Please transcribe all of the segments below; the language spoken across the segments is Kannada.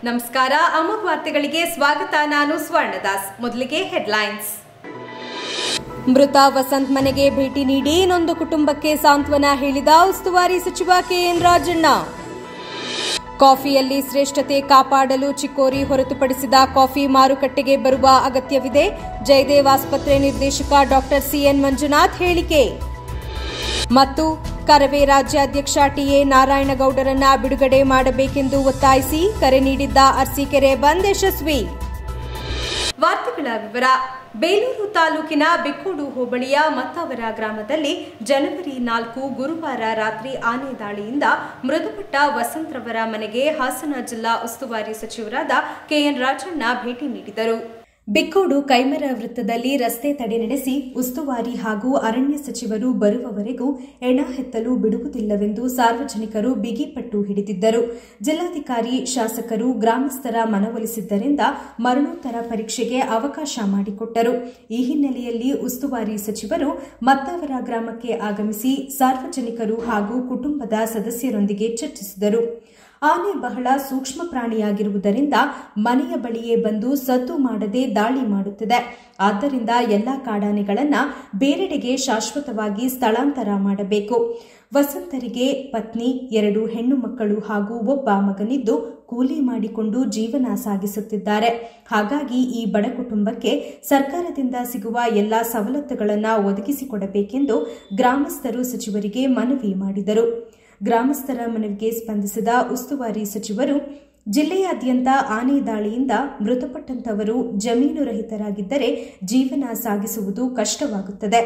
ನಮಸ್ಕಾರ ಅಮೋಘ ವಾರ್ತೆಗಳಿಗೆ ಸ್ವಾಗತ. ನಾನು ಸ್ವರ್ಣದಾಸ್. ಮೊದಲಿಗೆ ಹೆಡ್ಲೈನ್ಸ್. ಮೃತ ವಸಂತ್ ಮನೆಗೆ ಭೇಟಿ ನೀಡಿ ನೊಂದು ಕುಟುಂಬಕ್ಕೆ ಸಾಂತ್ವನ ಹೇಳಿದ ಉಸ್ತುವಾರಿ ಸಚಿವ ಕೆಎನ್ ರಾಜಣ್ಣ. ಕಾಫಿಯಲ್ಲಿ ಶ್ರೇಷ್ಠತೆ ಕಾಪಾಡಲು ಚಿಕ್ಕೋರಿ ಹೊರತುಪಡಿಸಿದ ಕಾಫಿ ಮಾರುಕಟ್ಟೆಗೆ ಬರುವ ಅಗತ್ಯವಿದೆ. ಜಯದೇವ್ ಆಸ್ಪತ್ರೆ ನಿರ್ದೇಶಕ ಡಾ ಸಿಎನ್ ಮಂಜುನಾಥ್ ಹೇಳಿಕೆ. ಮತ್ತು ಕರವೇ ರಾಜ್ಯಾಧ್ಯಕ್ಷ ಟಿಎ ನಾರಾಯಣಗೌಡರನ್ನ ಬಿಡುಗಡೆ ಮಾಡಬೇಕೆಂದು ಒತ್ತಾಯಿಸಿ ಕರೆ ನೀಡಿದ್ದ ಅರಸೀಕೆರೆ ಬಂದ್ ಯಶಸ್ವಿ. ವಾರ್ತೆಗಳ ವಿವರ. ಬೇಲೂರು ತಾಲೂಕಿನ ಬಿಕ್ಕೋಡು ಹೋಬಳಿಯ ಮತ್ತಾವರ ಗ್ರಾಮದಲ್ಲಿ ಜನವರಿ 4 ಗುರುವಾರ ರಾತ್ರಿ ಆನೆ ದಾಳಿಯಿಂದ ಮೃತಪಟ್ಟ ವಸಂತ್ರವರ ಮನೆಗೆ ಹಾಸನ ಜಿಲ್ಲಾ ಉಸ್ತುವಾರಿ ಸಚಿವರಾದ ಕೆಎನ್ ರಾಜಣ್ಣ ಭೇಟಿ ನೀಡಿದರು. ಬಿಕ್ಕೋಡು ಕೈಮರ ವೃತ್ತದಲ್ಲಿ ರಸ್ತೆ ತಡೆ ನಡೆಸಿ ಉಸ್ತುವಾರಿ ಹಾಗೂ ಅರಣ್ಯ ಸಚಿವರು ಬರುವವರೆಗೂ ಎಣ ಹೆತ್ತಲು ಬಿಡುವುದಿಲ್ಲವೆಂದು ಸಾರ್ವಜನಿಕರು ಬಿಗಿಪಟ್ಟು ಹಿಡಿದಿದ್ದರು. ಜಿಲ್ಲಾಧಿಕಾರಿ, ಶಾಸಕರು, ಗ್ರಾಮಸ್ಥರ ಮನವೊಲಿಸಿದ್ದರಿಂದ ಮರಣೋತ್ತರ ಪರೀಕ್ಷೆಗೆ ಅವಕಾಶ ಮಾಡಿಕೊಟ್ಟರು. ಈ ಹಿನ್ನೆಲೆಯಲ್ಲಿ ಉಸ್ತುವಾರಿ ಸಚಿವರು ಮತ್ತಾವರ ಗ್ರಾಮಕ್ಕೆ ಆಗಮಿಸಿ ಸಾರ್ವಜನಿಕರು ಹಾಗೂ ಕುಟುಂಬದ ಸದಸ್ಯರೊಂದಿಗೆ ಚರ್ಚಿಸಿದರು. ಆನೆ ಬಹಳ ಸೂಕ್ಷ್ಮ ಪ್ರಾಣಿಯಾಗಿರುವುದರಿಂದ ಮನೆಯ ಬಳಿಯೇ ಬಂದು ಸದ್ದು ಮಾಡದೆ ದಾಳಿ ಮಾಡುತ್ತಿದೆ. ಆದ್ದರಿಂದ ಎಲ್ಲಾ ಕಾಡಾನೆಗಳನ್ನು ಬೇರೆಡೆಗೆ ಶಾಶ್ವತವಾಗಿ ಸ್ಥಳಾಂತರ ಮಾಡಬೇಕು. ವಸಂತರಿಗೆ ಪತ್ನಿ, 2 ಹೆಣ್ಣು ಮಕ್ಕಳು ಹಾಗೂ ಒಬ್ಬ ಮಗನಿದ್ದು ಕೂಲಿ ಮಾಡಿಕೊಂಡು ಜೀವನ ಸಾಗಿಸುತ್ತಿದ್ದಾರೆ. ಹಾಗಾಗಿ ಈ ಬಡ ಕುಟುಂಬಕ್ಕೆ ಸರ್ಕಾರದಿಂದ ಸಿಗುವ ಎಲ್ಲಾ ಸವಲತ್ತುಗಳನ್ನು ಒದಗಿಸಿಕೊಡಬೇಕೆಂದು ಗ್ರಾಮಸ್ಥರು ಸಚಿವರಿಗೆ ಮನವಿ ಮಾಡಿದರು. ಗ್ರಾಮಸ್ಥರ ಮನವಿಗೆ ಸ್ಪಂದಿಸಿದ ಉಸ್ತುವಾರಿ ಸಚಿವರು, ಜಿಲ್ಲೆಯಾದ್ಯಂತ ಆನೆ ದಾಳಿಯಿಂದ ಮೃತಪಟ್ಟಂತವರು ಜಮೀನು ರಹಿತರಾಗಿದ್ದರೆ ಜೀವನ ಸಾಗಿಸುವುದು ಕಷ್ಟವಾಗುತ್ತದೆ.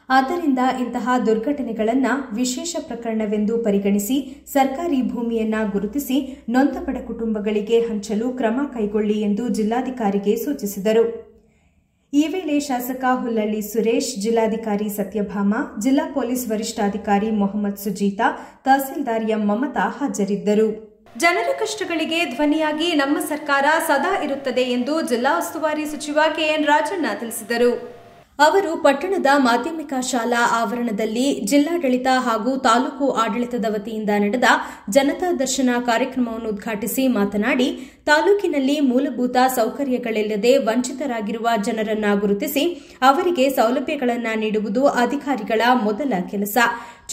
ಆದ್ದರಿಂದ ಇಂತಹ ದುರ್ಘಟನೆಗಳನ್ನು ವಿಶೇಷ ಪ್ರಕರಣವೆಂದು ಪರಿಗಣಿಸಿ ಸರ್ಕಾರಿ ಭೂಮಿಯನ್ನ ಗುರುತಿಸಿ ನೊಂದ ಬಡ ಕುಟುಂಬಗಳಿಗೆ ಹಂಚಲು ಕ್ರಮ ಕೈಗೊಳ್ಳಿ ಎಂದು ಜಿಲ್ಲಾಧಿಕಾರಿಗೆ ಸೂಚಿಸಿದರು. ಈ ವೇಳೆ ಶಾಸಕ ಹುಲ್ಲಳ್ಳಿ ಸುರೇಶ್, ಜಿಲ್ಲಾಧಿಕಾರಿ ಸತ್ಯಭಾಮ, ಜಿಲ್ಲಾ ಪೊಲೀಸ್ ವರಿಷ್ಠಾಧಿಕಾರಿ ಮೊಹಮ್ಮದ್ ಸುಜೀತಾ, ತಹಸೀಲ್ದಾರ್ ಎಂ ಮಮತಾ ಹಾಜರಿದ್ದರು. ಜನರ ಕಷ್ಟಗಳಿಗೆ ಧ್ವನಿಯಾಗಿ ನಮ್ಮ ಸರ್ಕಾರ ಸದಾ ಇರುತ್ತದೆ ಎಂದು ಜಿಲ್ಲಾ ಉಸ್ತುವಾರಿ ಸಚಿವ ಕೆಎನ್ ರಾಜಣ್ಣ ತಿಳಿಸಿದರು. ಅವರು ಪಟ್ಟಣದ ಮಾಧ್ಯಮಿಕ ಶಾಲಾ ಆವರಣದಲ್ಲಿ ಜಿಲ್ಲಾಡಳಿತ ಹಾಗೂ ತಾಲೂಕು ಆಡಳಿತದ ವತಿಯಿಂದ ನಡೆದ ಜನತಾ ದರ್ಶನ ಕಾರ್ಯಕ್ರಮವನ್ನು ಉದ್ಘಾಟಿಸಿ ಮಾತನಾಡಿ, ತಾಲೂಕಿನಲ್ಲಿ ಮೂಲಭೂತ ಸೌಕರ್ಯಗಳಿಲ್ಲದೆ ವಂಚಿತರಾಗಿರುವ ಜನರನ್ನು ಗುರುತಿಸಿ ಅವರಿಗೆ ಸೌಲಭ್ಯಗಳನ್ನು ನೀಡುವುದು ಅಧಿಕಾರಿಗಳ ಮೊದಲ ಕೆಲಸ.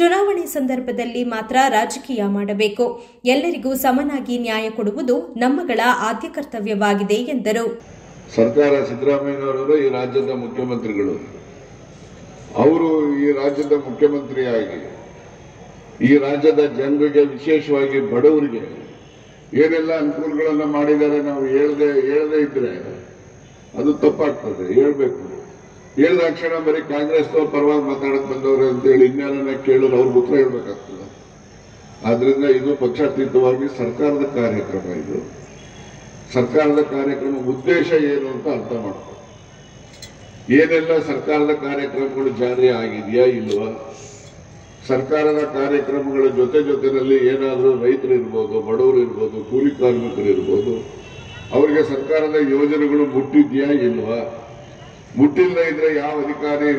ಚುನಾವಣೆ ಸಂದರ್ಭದಲ್ಲಿ ಮಾತ್ರ ರಾಜಕೀಯ ಮಾಡಬೇಕು. ಎಲ್ಲರಿಗೂ ಸಮನಾಗಿ ನ್ಯಾಯ ಕೊಡುವುದು ನಮ್ಮಗಳ ಆದ್ಯ ಕರ್ತವ್ಯವಾಗಿದೆ ಎಂದರು. ಸರ್ಕಾರ ಸಿದ್ದರಾಮಯ್ಯನವರು ಈ ರಾಜ್ಯದ ಮುಖ್ಯಮಂತ್ರಿಗಳು. ಅವರು ಈ ರಾಜ್ಯದ ಮುಖ್ಯಮಂತ್ರಿಯಾಗಿ ಈ ರಾಜ್ಯದ ಜನರಿಗೆ, ವಿಶೇಷವಾಗಿ ಬಡವರಿಗೆ ಏನೆಲ್ಲ ಅನುಕೂಲಗಳನ್ನು ಮಾಡಿದ್ದಾರೆ ನಾವು ಹೇಳದೇ ಇದ್ರೆ ಅದು ತಪ್ಪಾಗ್ತದೆ. ಹೇಳ್ಬೇಕು. ಹೇಳಿದ ತಕ್ಷಣ ಬರೀ ಕಾಂಗ್ರೆಸ್ನವ್ರ ಪರವಾಗಿ ಮಾತಾಡಕ್ ಬಂದವ್ರೆ ಅಂತೇಳಿ ಇನ್ಯಾರನ್ನ ಕೇಳಿದ್ರೆ ಅವ್ರಿಗೆ ಉತ್ತರ ಹೇಳ್ಬೇಕಾಗ್ತದೆ. ಆದ್ರಿಂದ ಇದು ಪಕ್ಷಾತೀತವಾಗಿ ಸರ್ಕಾರದ ಕಾರ್ಯಕ್ರಮ. ಇದು ಸರ್ಕಾರದ ಕಾರ್ಯಕ್ರಮ ಉದ್ದೇಶ ಏನು ಅಂತ ಅರ್ಥ ಮಾಡ್ತಾರೆ. ಏನೆಲ್ಲ ಸರ್ಕಾರದ ಕಾರ್ಯಕ್ರಮಗಳು ಜಾರಿ ಆಗಿದೆಯಾ ಇಲ್ವಾ, ಸರ್ಕಾರದ ಕಾರ್ಯಕ್ರಮಗಳ ಜೊತೆನಲ್ಲಿ ಏನಾದರೂ ರೈತರು ಇರ್ಬೋದು, ಬಡವರು ಇರ್ಬೋದು, ಕೂಲಿ ಕಾರ್ಮಿಕರು ಇರ್ಬೋದು, ಅವರಿಗೆ ಸರ್ಕಾರದ ಯೋಜನೆಗಳು ಮುಟ್ಟಿದ್ಯಾ ಇಲ್ವಾ, ಮುಟ್ಟಿಲ್ಲದೆ ಇದ್ರೆ ಯಾವ ಅಧಿಕಾರಿ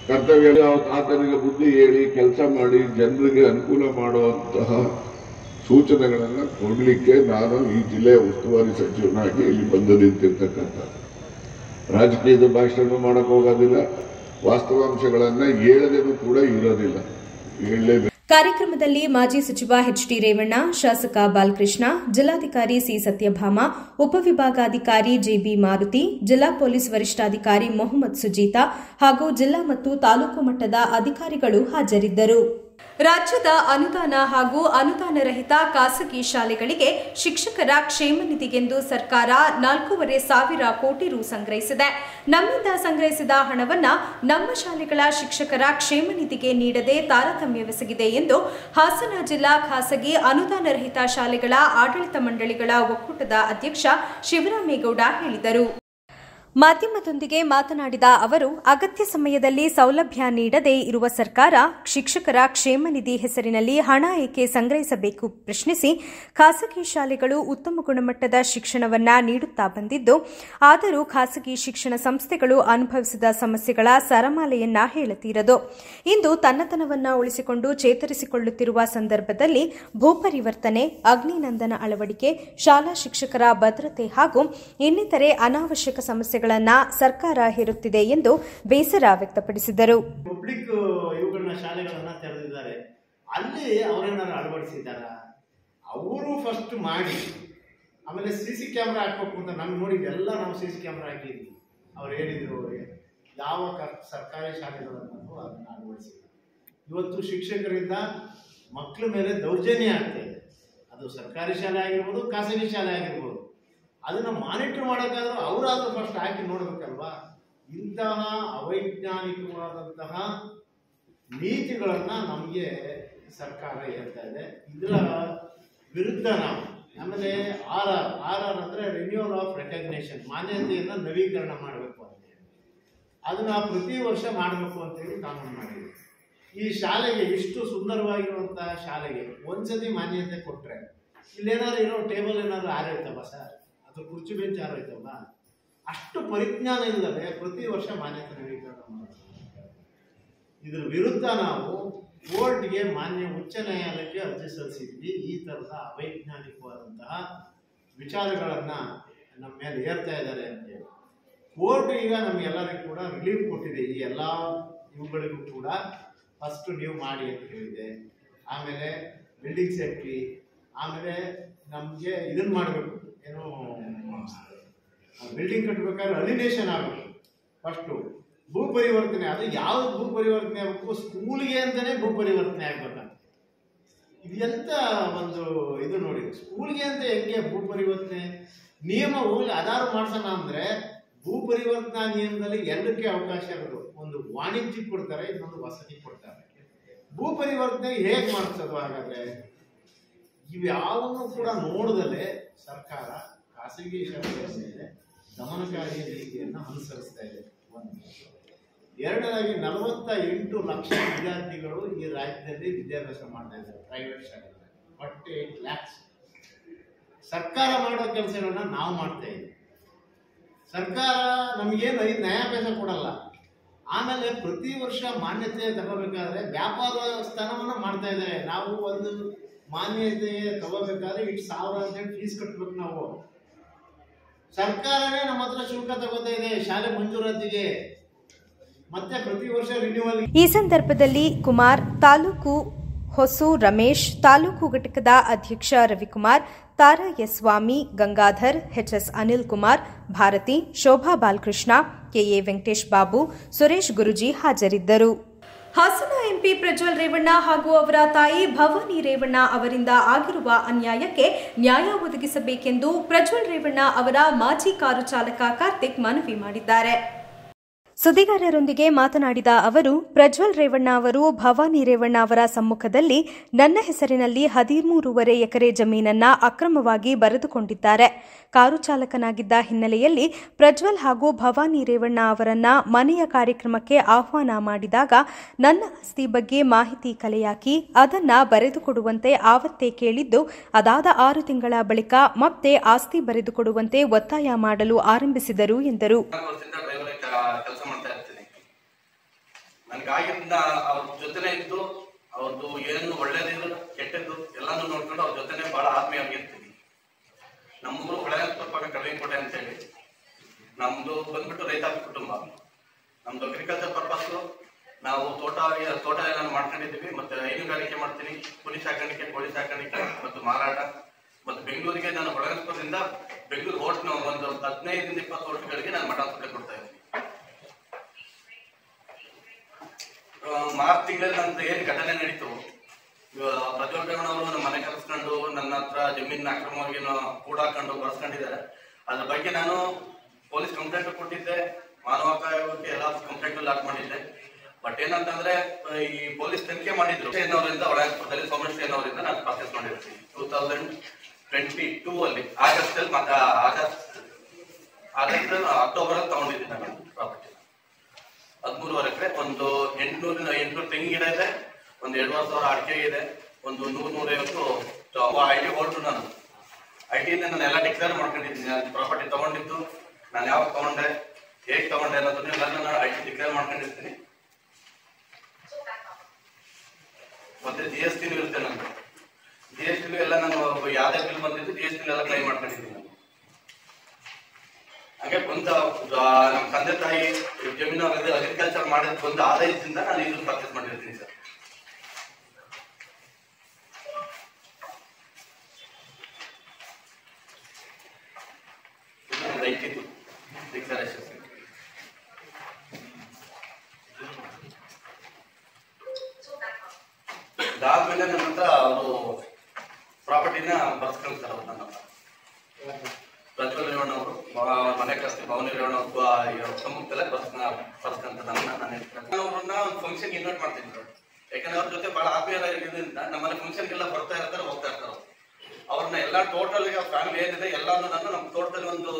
ಕರ್ತವ್ಯ ಆತನಿಗೆ ಬುದ್ಧಿ ಹೇಳಿ ಕೆಲಸ ಮಾಡಿ ಜನರಿಗೆ ಅನುಕೂಲ ಮಾಡುವಂತಹ ಸೂಚನೆಗಳನ್ನು ಕೊಡಲಿಕ್ಕೆ ನಾನು ಈ ಜಿಲ್ಲೆಯ ಉಸ್ತುವಾರಿ ಸಚಿವನಾಗಿ ಇಲ್ಲಿ ಬಂದು ನಿಂತಿರ್ತಕ್ಕಂಥ. ರಾಜಕೀಯದ ಭಾಷಣ ಮಾಡಕ್ ಹೋಗೋದಿಲ್ಲ, ವಾಸ್ತವಾಂಶಗಳನ್ನ ಹೇಳದೇನೂ ಕೂಡ ಇರೋದಿಲ್ಲ. ಹೇಳಲೇಬೇಕು. ಕಾರ್ಯಕ್ರಮದಲ್ಲಿ ಮಾಜಿ ಸಚಿವ ಎಚ್ಡಿ ರೇವಣ್ಣ, ಶಾಸಕ ಬಾಲಕೃಷ್ಣ, ಜಿಲ್ಲಾಧಿಕಾರಿ ಸಿ ಸತ್ಯಭಾಮ, ಉಪವಿಭಾಗಾಧಿಕಾರಿ ಜೆಬಿ ಮಾರುತಿ, ಜಿಲ್ಲಾ ಪೊಲೀಸ್ ವರಿಷ್ಠಾಧಿಕಾರಿ ಮೊಹಮ್ಮದ್ ಸುಜೀತಾ ಹಾಗೂ ಜಿಲ್ಲಾ ಮತ್ತು ತಾಲೂಕು ಮಟ್ಟದ ಅಧಿಕಾರಿಗಳು ಹಾಜರಿದ್ದರು. ರಾಜ್ಯದ ಅನುದಾನ ಹಾಗೂ ಅನುದಾನ ರಹಿತ ಖಾಸಗಿ ಶಾಲೆಗಳಿಗೆ ಶಿಕ್ಷಕರ ಕ್ಷೇಮ ನಿಧಿಗೆಂದು ಸರ್ಕಾರ 4,500 ಕೋಟಿ ರು ಸಂಗ್ರಹಿಸಿದೆ. ನಮ್ಮಿಂದ ಸಂಗ್ರಹಿಸಿದ ಹಣವನ್ನು ನಮ್ಮ ಶಾಲೆಗಳ ಶಿಕ್ಷಕರ ಕ್ಷೇಮ ನಿಧಿಗೆ ನೀಡದೆ ತಾರತಮ್ಯವೆಸಗಿದೆ ಎಂದು ಹಾಸನ ಜಿಲ್ಲಾ ಖಾಸಗಿ ಅನುದಾನ ರಹಿತ ಶಾಲೆಗಳ ಆಡಳಿತ ಮಂಡಳಿಗಳ ಒಕ್ಕೂಟದ ಅಧ್ಯಕ್ಷ ಶಿವರಾಮೇಗೌಡ ಹೇಳಿದರು. ಮಾಧ್ಯಮದೊಂದಿಗೆ ಮಾತನಾಡಿದ ಅವರು, ಅಗತ್ಯ ಸಮಯದಲ್ಲಿ ಸೌಲಭ್ಯ ನೀಡದೇ ಇರುವ ಸರ್ಕಾರ ಶಿಕ್ಷಕರ ಕ್ಷೇಮ ನಿಧಿ ಹೆಸರಿನಲ್ಲಿ ಹಣ ಏಕೆ ಸಂಗ್ರಹಿಸಬೇಕು ಪ್ರಶ್ನಿಸಿ ಖಾಸಗಿ ಶಾಲೆಗಳು ಉತ್ತಮ ಗುಣಮಟ್ಟದ ಶಿಕ್ಷಣವನ್ನ ನೀಡುತ್ತಾ ಬಂದಿದ್ದು, ಆದರೂ ಖಾಸಗಿ ಶಿಕ್ಷಣ ಸಂಸ್ಥೆಗಳು ಅನುಭವಿಸಿದ ಸಮಸ್ಯೆಗಳ ಸರಮಾಲೆಯನ್ನ ಹೇಳತೀರದು. ಇಂದು ತನ್ನತನವನ್ನ ಉಳಿಸಿಕೊಂಡು ಚೇತರಿಸಿಕೊಳ್ಳುತ್ತಿರುವ ಸಂದರ್ಭದಲ್ಲಿ ಭೂಪರಿವರ್ತನೆ, ಅಗ್ನಿನಂದನ ಅಳವಡಿಕೆ, ಶಾಲಾ ಶಿಕ್ಷಕರ ಭದ್ರತೆ ಹಾಗೂ ಇನ್ನಿತರೆ ಅನಾವಶ್ಯಕ ಸಮಸ್ಯೆಗಳನ್ನು ಸರ್ಕಾರ ಹೇರುತ್ತಿದೆ ಎಂದು ಬೇಸರ ವ್ಯಕ್ತಪಡಿಸಿದರು. ಪಬ್ಲಿಕ್ ಇವುಗಳನ್ನ ಶಾಲೆಗಳನ್ನ ತೆರೆದಿದ್ದಾರೆ, ಅಲ್ಲಿ ಅವರೇನಾರು ಅಳವಡಿಸಿದ್ದಾರ? ಅವರು ಫಸ್ಟ್ ಮಾಡಿ ಆಮೇಲೆ CC ಕ್ಯಾಮ್ರಾ ಹಾಕ್ಬೇಕು ಅಂತ ನಮ್ಗೆ ನೋಡಿ ಎಲ್ಲ ನಾವು CC ಕ್ಯಾಮ್ರಾ ಹಾಕಿದ್ವಿ. ಅವ್ರು ಹೇಳಿದ್ರು ಯಾವ ಸರ್ಕಾರಿ ಶಾಲೆಗಳನ್ನು ಅದನ್ನ ಅಳವಡಿಸಿಲ್ಲ. ಇವತ್ತು ಶಿಕ್ಷಕರಿಂದ ಮಕ್ಕಳ ಮೇಲೆ ದೌರ್ಜನ್ಯ ಆಗ್ತಾ ಇದೆ. ಅದು ಸರ್ಕಾರಿ ಶಾಲೆ ಆಗಿರ್ಬೋದು, ಖಾಸಗಿ ಶಾಲೆ ಆಗಿರ್ಬೋದು. ಅದನ್ನ ಮಾನಿಟರ್ ಮಾಡೋಕ್ಕಾದ್ರೂ ಅವರಾದ್ರೂ ಫಸ್ಟ್ ಹಾಕಿ ನೋಡ್ಬೇಕಲ್ವಾ? ಇಂತಹ ಅವೈಜ್ಞಾನಿಕವಾದಂತಹ ನೀತಿಗಳನ್ನ ನಮಗೆ ಸರ್ಕಾರ ಹೇಳ್ತಾ ಇದೆ. ಇದರ ವಿರುದ್ಧ ನಾವು ಆಮೇಲೆ ಆರ್ ಅಂದ್ರೆ ರಿನ್ಯೂವಲ್ ಆಫ್ ರೆಕಗ್ನೇಷನ್, ಮಾನ್ಯತೆಯನ್ನ ನವೀಕರಣ ಮಾಡಬೇಕು ಅಂತ ಹೇಳಿ ಅದನ್ನ ಪ್ರತಿ ವರ್ಷ ಮಾಡಬೇಕು ಅಂತೇಳಿ ಕಾನೂನು ಮಾಡಿದೆ. ಈ ಶಾಲೆಗೆ ಇಷ್ಟು ಸುಂದರವಾಗಿರುವಂತಹ ಶಾಲೆಗೆ ಒಂದ್ಸತಿ ಮಾನ್ಯತೆ ಕೊಟ್ರೆ ಇಲ್ಲೇನಾದ್ರು ಇರೋ ಟೇಬಲ್ ಏನಾದ್ರು ಆರೈತಲ್ಲ ಸರ್, ಅದು ಕುರ್ಚಿ ಬೆಂಚ್ ಆರೈತಲ್ಲ, ಅಷ್ಟು ಪರಿಜ್ಞಾನ ಇಲ್ಲದೆ ಪ್ರತಿ ವರ್ಷ ಮಾನ್ಯತೆ ನವೀಕರಣ ಮಾಡ್ತಾರೆ. ಇದ್ರ ವಿರುದ್ಧ ನಾವು ಕೋರ್ಟ್ಗೆ ಮಾನ್ಯ ಉಚ್ಚ ನ್ಯಾಯಾಲಯಕ್ಕೆ ಅರ್ಜಿ ಸಲ್ಲಿಸಿದ್ವಿ. ಈ ತರದ ಅವೈಜ್ಞಾನಿಕವಾದಂತಹ ವಿಚಾರಗಳನ್ನ ನಮ್ಮ ಮೇಲೆ ಏರ್ತಾ ಇದ್ದಾರೆ ಅಂತೇಳಿ ಕೋರ್ಟ್ ಈಗ ನಮ್ಗೆಲ್ಲರಿಗೂ ಕೂಡ ರಿಲೀಫ್ ಕೊಟ್ಟಿದೆ. ಈ ಎಲ್ಲ ಇವುಗಳಿಗೂ ಕೂಡ ಫಸ್ಟ್ ನೀವು ಮಾಡಿ ಅಂತ ಹೇಳಿದೆ. ಆಮೇಲೆ ಬಿಲ್ಡಿಂಗ್ ಸೇಫ್ಟಿ, ಆಮೇಲೆ ನಮಗೆ ಇದನ್ನ ಮಾಡಬೇಕು, ಏನು ಬಿಲ್ಡಿಂಗ್ ಕಟ್ಟಬೇಕಾದ್ರೆ ಅಲಿನೇಷನ್ ಆಗಬೇಕು. ಫಸ್ಟು ಭೂ ಪರಿವರ್ತನೆ, ಅದು ಯಾವ್ದು ಭೂ ಪರಿವರ್ತನೆ ಆಗಬೇಕು? ಸ್ಕೂಲ್ಗೆ ಅಂತಾನೆ ಭೂ ಪರಿವರ್ತನೆ ಆಗ್ಬೇಕಂತ. ಇದು ಎಂತ ಒಂದು ಇದು ನೋಡಿ, ಸ್ಕೂಲ್ಗೆ ಅಂತ ಹೆಂಗೆ ಭೂ ಪರಿವರ್ತನೆ ನಿಯಮ ಹೋಗಿ ಆಧಾರ ಮಾಡ್ಸೋಣ ಅಂದ್ರೆ ಭೂ ಪರಿವರ್ತನಾ ನಿಯಮದಲ್ಲಿ ಎರಡಕ್ಕೆ ಅವಕಾಶ ಇರೋದು. ಒಂದು ವಾಣಿಜ್ಯ ಕೊಡ್ತಾರೆ, ಇನ್ನೊಂದು ವಸತಿ ಕೊಡ್ತಾರೆ. ಭೂ ಪರಿವರ್ತನೆ ಹೇಗೆ ಮಾಡಿಸೋದು? ಹಾಗಾದ್ರೆ ಇವ್ಯಾವನ್ನು ಕೂಡ ನೋಡದಲ್ಲೇ ಸರ್ಕಾರ ಖಾಸಗಿ ಶಾಲೆಗಳ ಮೇಲೆ ದಮನಕಾರಿ ನೀತಿಯನ್ನು ಅನುಸರಿಸ್ತಾ ಇದೆ. ಒಂದು ಎರಡನೇದಾಗಿ 48 ಲಕ್ಷ ವಿದ್ಯಾರ್ಥಿಗಳು ಈ ರಾಜ್ಯದಲ್ಲಿ ವಿದ್ಯಾಭ್ಯಾಸ ಮಾಡ್ತಾ ಇದ್ದಾರೆ ಪ್ರೈವೇಟ್ ಶಾಲೆಗಳಲ್ಲಿ. 48 lakhs. ಸರ್ಕಾರ ಮಾಡೋ ಕೆಲಸಗಳನ್ನ ನಾವು ಮಾಡ್ತಾ ಇದ್ದೀವಿ. ಸರ್ಕಾರ ನಮಗೇನು 5 ನಯಾಪೈಸೆ ಕೊಡಲ್ಲ. ಆಮೇಲೆ ಪ್ರತಿ ವರ್ಷ ಮಾನ್ಯತೆ ತಗೋಬೇಕಾದ್ರೆ ವ್ಯಾಪಾರ ಸ್ಥಾನವನ್ನ ಮಾಡ್ತಾ ಇದ್ದಾರೆ. ನಾವು ಒಂದು ಮಾನ್ಯತೆ ತಗೋಬೇಕಾದ್ರೆ 1,000 ಅಂತ ಫೀಸ್ ಕಟ್ಬೇಕು ನಾವು. ಸರ್ಕಾರನೇ ನಮ್ಮ ಹತ್ರ ಶುಲ್ಕ ತಗೋತಾ ಇದೆ ಶಾಲೆ ಮಂಜೂರಾತಿಗೆ, ಮತ್ತೆ ಪ್ರತಿ ವರ್ಷ ರಿನ್ಯೂವಲ್. ಈ ಸಂದರ್ಭದಲ್ಲಿ ಕುಮಾರ್, ತಾಲೂಕು ಹೊಸು ರಮೇಶ್, ತಾಲೂಕು ಘಟಕದ ಅಧ್ಯಕ್ಷ ರವಿಕುಮಾರ್, ತಾರಾ ಎಸ್ ಸ್ವಾಮಿ, ಗಂಗಾಧರ್, ಎಚ್ಎಸ್ ಅನಿಲ್ ಕುಮಾರ್, ಭಾರತಿ, ಶೋಭಾ ಬಾಲಕೃಷ್ಣ, ಕೆಎ ವೆಂಕಟೇಶ್ ಬಾಬು, ಸುರೇಶ್ ಗುರುಜಿ ಹಾಜರಿದ್ದರು. ಹಾಸನ ಎಂಪಿ ಪ್ರಜ್ವಲ್ ರೇವಣ್ಣ ಹಾಗೂ ಅವರ ತಾಯಿ ಭವಾನಿ ರೇವಣ್ಣ ಅವರಿಂದ ಆಗಿರುವ ಅನ್ಯಾಯಕ್ಕೆ ನ್ಯಾಯ ಒದಗಿಸಬೇಕೆಂದು ಪ್ರಜ್ವಲ್ ರೇವಣ್ಣ ಅವರ ಮಾಜಿ ಕಾರು ಚಾಲಕ ಕಾರ್ತಿಕ್ ಮನವಿ ಮಾಡಿದ್ದಾರೆ. ಸುದ್ದಿಗಾರರೊಂದಿಗೆ ಮಾತನಾಡಿದ ಅವರು, ಪ್ರಜ್ವಲ್ ರೇವಣ್ಣ ಅವರು ಭವಾನಿ ರೇವಣ್ಣ ಅವರ ಸಮ್ಮುಖದಲ್ಲಿ ನನ್ನ ಹೆಸರಿನಲ್ಲಿ 13.5 ಎಕರೆ ಜಮೀನನ್ನ ಅಕ್ರಮವಾಗಿ ಬರೆದುಕೊಂಡಿದ್ದಾರೆ. ಕಾರು ಚಾಲಕನಾಗಿದ್ದ ಹಿನ್ನೆಲೆಯಲ್ಲಿ ಪ್ರಜ್ವಲ್ ಹಾಗೂ ಭವಾನಿ ರೇವಣ್ಣ ಅವರನ್ನ ಮನೆಯ ಕಾರ್ಯಕ್ರಮಕ್ಕೆ ಆಹ್ವಾನ ಮಾಡಿದಾಗ ನನ್ನ ಆಸ್ತಿ ಬಗ್ಗೆ ಮಾಹಿತಿ ಕಲೆಹಾಕಿ ಅದನ್ನ ಬರೆದುಕೊಡುವಂತೆ ಆವತ್ತೇ ಕೇಳಿದ್ದು, ಅದಾದ 6 ತಿಂಗಳ ಬಳಿಕ ಮತ್ತೆ ಆಸ್ತಿ ಬರೆದುಕೊಡುವಂತೆ ಒತ್ತಾಯ ಮಾಡಲು ಆರಂಭಿಸಿದರು ಎಂದರು. ಕೆಲಸ ಮಾಡ್ತಾ ಇರ್ತೀನಿ. ನನಗಾಗಿಂದ ಅವ್ರ ಜೊತೆನೆ ಇದ್ದು ಅವ್ರದ್ದು ಏನು ಒಳ್ಳೇದಿದ್ದು ಕೆಟ್ಟದ್ದು ಎಲ್ಲಾನು ನೋಡ್ಕೊಂಡು ಅವ್ರ ಜೊತೆನೆ ಬಹಳ ಆತ್ಮೀಯವಾಗಿರ್ತೀನಿ. ನಮ್ಮೂರು ಹೊಳೆಪಕ್ಕ ಕಡಲಿಕೋಟೆ ಅಂತ ಹೇಳಿ, ನಮ್ದು ಬಂದ್ಬಿಟ್ಟು ರೈತಾಪಿ ಕುಟುಂಬ. ನಮ್ದು ಅಗ್ರಿಕಲ್ಚರ್ ಪರ್ಪಸ್ ನಾವು ತೋಟ ಎಲ್ಲ ಮಾಡ್ಕೊಂಡಿದ್ದೀವಿ. ಮತ್ತೆ ಹೈನುಗಾರಿಕೆ ಮಾಡ್ತೀನಿ, ಕುರಿ ಸಾಕಾಣಿಕೆ, ಕೋಳಿ ಸಾಕಾಣಿಕೆ ಮತ್ತು ಮಾರಾಟ. ಮತ್ತು ಬೆಂಗಳೂರಿಗೆ ನಾನು ಹೊಳೆಪುರದಿಂದ ಬೆಂಗಳೂರು ಹೋಟ್ನ ಒಂದು 15-20 ಹೋಟ್ಗಳಿಗೆ ನಾನು ಮಠ ಕೊಡ್ತಾ ಇದ್ದೀನಿ. ಮಾರ್ಚ್ ತಿಂಗಳಲ್ಲಿ ನಂತರ ಏನು ಘಟನೆ ನಡೀತು, ಪ್ರಜ್ವಲ್ ರೇವಣ್ಣ ಅವರು ನಮ್ಮ ಮನೆ ಕರೆಸ್ಕೊಂಡು ನನ್ನ ಹತ್ರ ಜಮೀನ ಅಕ್ರಮವಾಗಿ ಕೂಡಾಕೊಂಡು ಬರ್ಸ್ಕೊಂಡಿದ್ದಾರೆ. ಅದ್ರ ಬಗ್ಗೆ ನಾನು ಪೊಲೀಸ್ ಕಂಪ್ಲೇಂಟ್ ಕೊಟ್ಟಿದ್ದೆ, ಮಾನವ ಹಕ್ಕು ಆಯೋಗಕ್ಕೆ ಎಲ್ಲ ಕಂಪ್ಲೇಂಟ್ ಲಾಕ್ ಮಾಡಿದ್ದೆ. ಬಟ್ ಏನಂತಂದ್ರೆ ಈ ಪೊಲೀಸ್ ತನಿಖೆ ಮಾಡಿದ್ರು ಅವರಿಂದ ಹೊಳೆಪುರದಲ್ಲಿ ಸೋಮೇಶ್ವರ ಅವರಿಂದ ನಾನು ಪ್ರಾಸೆಸ್ ಮಾಡಿರ್ತೀನಿ 2022 ಅಲ್ಲಿ ಆಗಸ್ಟ್ ಅಕ್ಟೋಬರ್ ಅಲ್ಲಿ ತಗೊಂಡಿದ್ದೀನಿ ನಾನು ಪ್ರಾಪರ್ಟಿ. 13.5 ಎಕರೆ, ಒಂದು 800 ತೆಂಗಿನ ಗಿಡ ಇದೆ, ಒಂದು 2,500 ಅಡಿಕೆ ಇದೆ, ಒಂದು 100-150 ಐಟಿ ಹೊರಟು. ನಾನು ಐಟಿಯಿಂದ ನಾನು ಎಲ್ಲ ಡಿಕ್ಲೇರ್ ಮಾಡ್ಕೊಂಡಿದ್ದೀನಿ. ನಾನು ಪ್ರಾಪರ್ಟಿ ತಗೊಂಡಿದ್ದು, ನಾನು ಯಾವಾಗ ತಗೊಂಡೆ, ಹೇಗೆ ತಗೊಂಡೆ ಅನ್ನೋದನ್ನೆಲ್ಲ ನಾನು ಐಟಿ ಡಿಕ್ಲೇರ್ ಮಾಡ್ಕೊಂಡಿರ್ತೀನಿ. ಮತ್ತೆ GST ಇರುತ್ತೆ ನಂದು. GST ಎಲ್ಲ ನಾನು ಯಾವ್ದೇ ಬಿಲ್ ಬಂದಿದ್ದು GST ಎಲ್ಲ ಕ್ಲೈಮ್ ಮಾಡ್ಕೊಂಡಿದ್ದೀನಿ ನಾನು. ಹಾಗೆ ಬಂದ ನಮ್ಮ ತಂದೆ ತಾಯಿ ಜಮೀನು ಅಗ್ರಿಕಲ್ಚರ್ ಮಾಡಿದ ಬಂದ ಆದಾಯದಿಂದ ನಾನು ಇದನ್ನು ಪರ್ಚೇಸ್ ಮಾಡಿರ್ತೀನಿ ಸರ್. ಡಿಕ್ಲರೇಷನ್ ಅದಾದ್ಮೇಲೆ ನನ್ನ ಹತ್ರ ಅವರು ಪ್ರಾಪರ್ಟಿನ ಬರ್ಸ್ಕೊಳ್ತಾರೆ. ಅವರು ನನ್ನ ಪ್ರಜ್ವಲ್ ರೇವಣ್ಣವರು ಮನೆ ಕಸ್ತಿ ಭವನ ರೇವಣ್ಣ ಸಮ್ಮುಖದಲ್ಲೇ ಬರ್ಸ್ಕೊಂತ ಅವ್ರನ್ನ ಒಂದು ಫಂಕ್ಷನ್ ಇನ್ವೈಟ್ ಮಾಡ್ತಿದ್ರು. ಯಾಕಂದ್ರೆ ಅವ್ರ ಜೊತೆ ಬಹಳ ಆತ್ಮೀಯರಾಗಿರೋದ್ರಿಂದ ನಮ್ಮನೆ ಫಂಕ್ಷನ್ಗೆಲ್ಲ ಬರ್ತಾ ಇರ್ತಾರೆ, ಹೋಗ್ತಾ ಇರ್ತಾರೆ. ಅವ್ರನ್ನ ಎಲ್ಲ ಟೋಟಲ್ ಫ್ಯಾಮಿಲಿ ಏನಿದೆ ಎಲ್ಲಾನು ನಾನು ನಮ್ಮ ತೋಟದಲ್ಲಿ ಒಂದು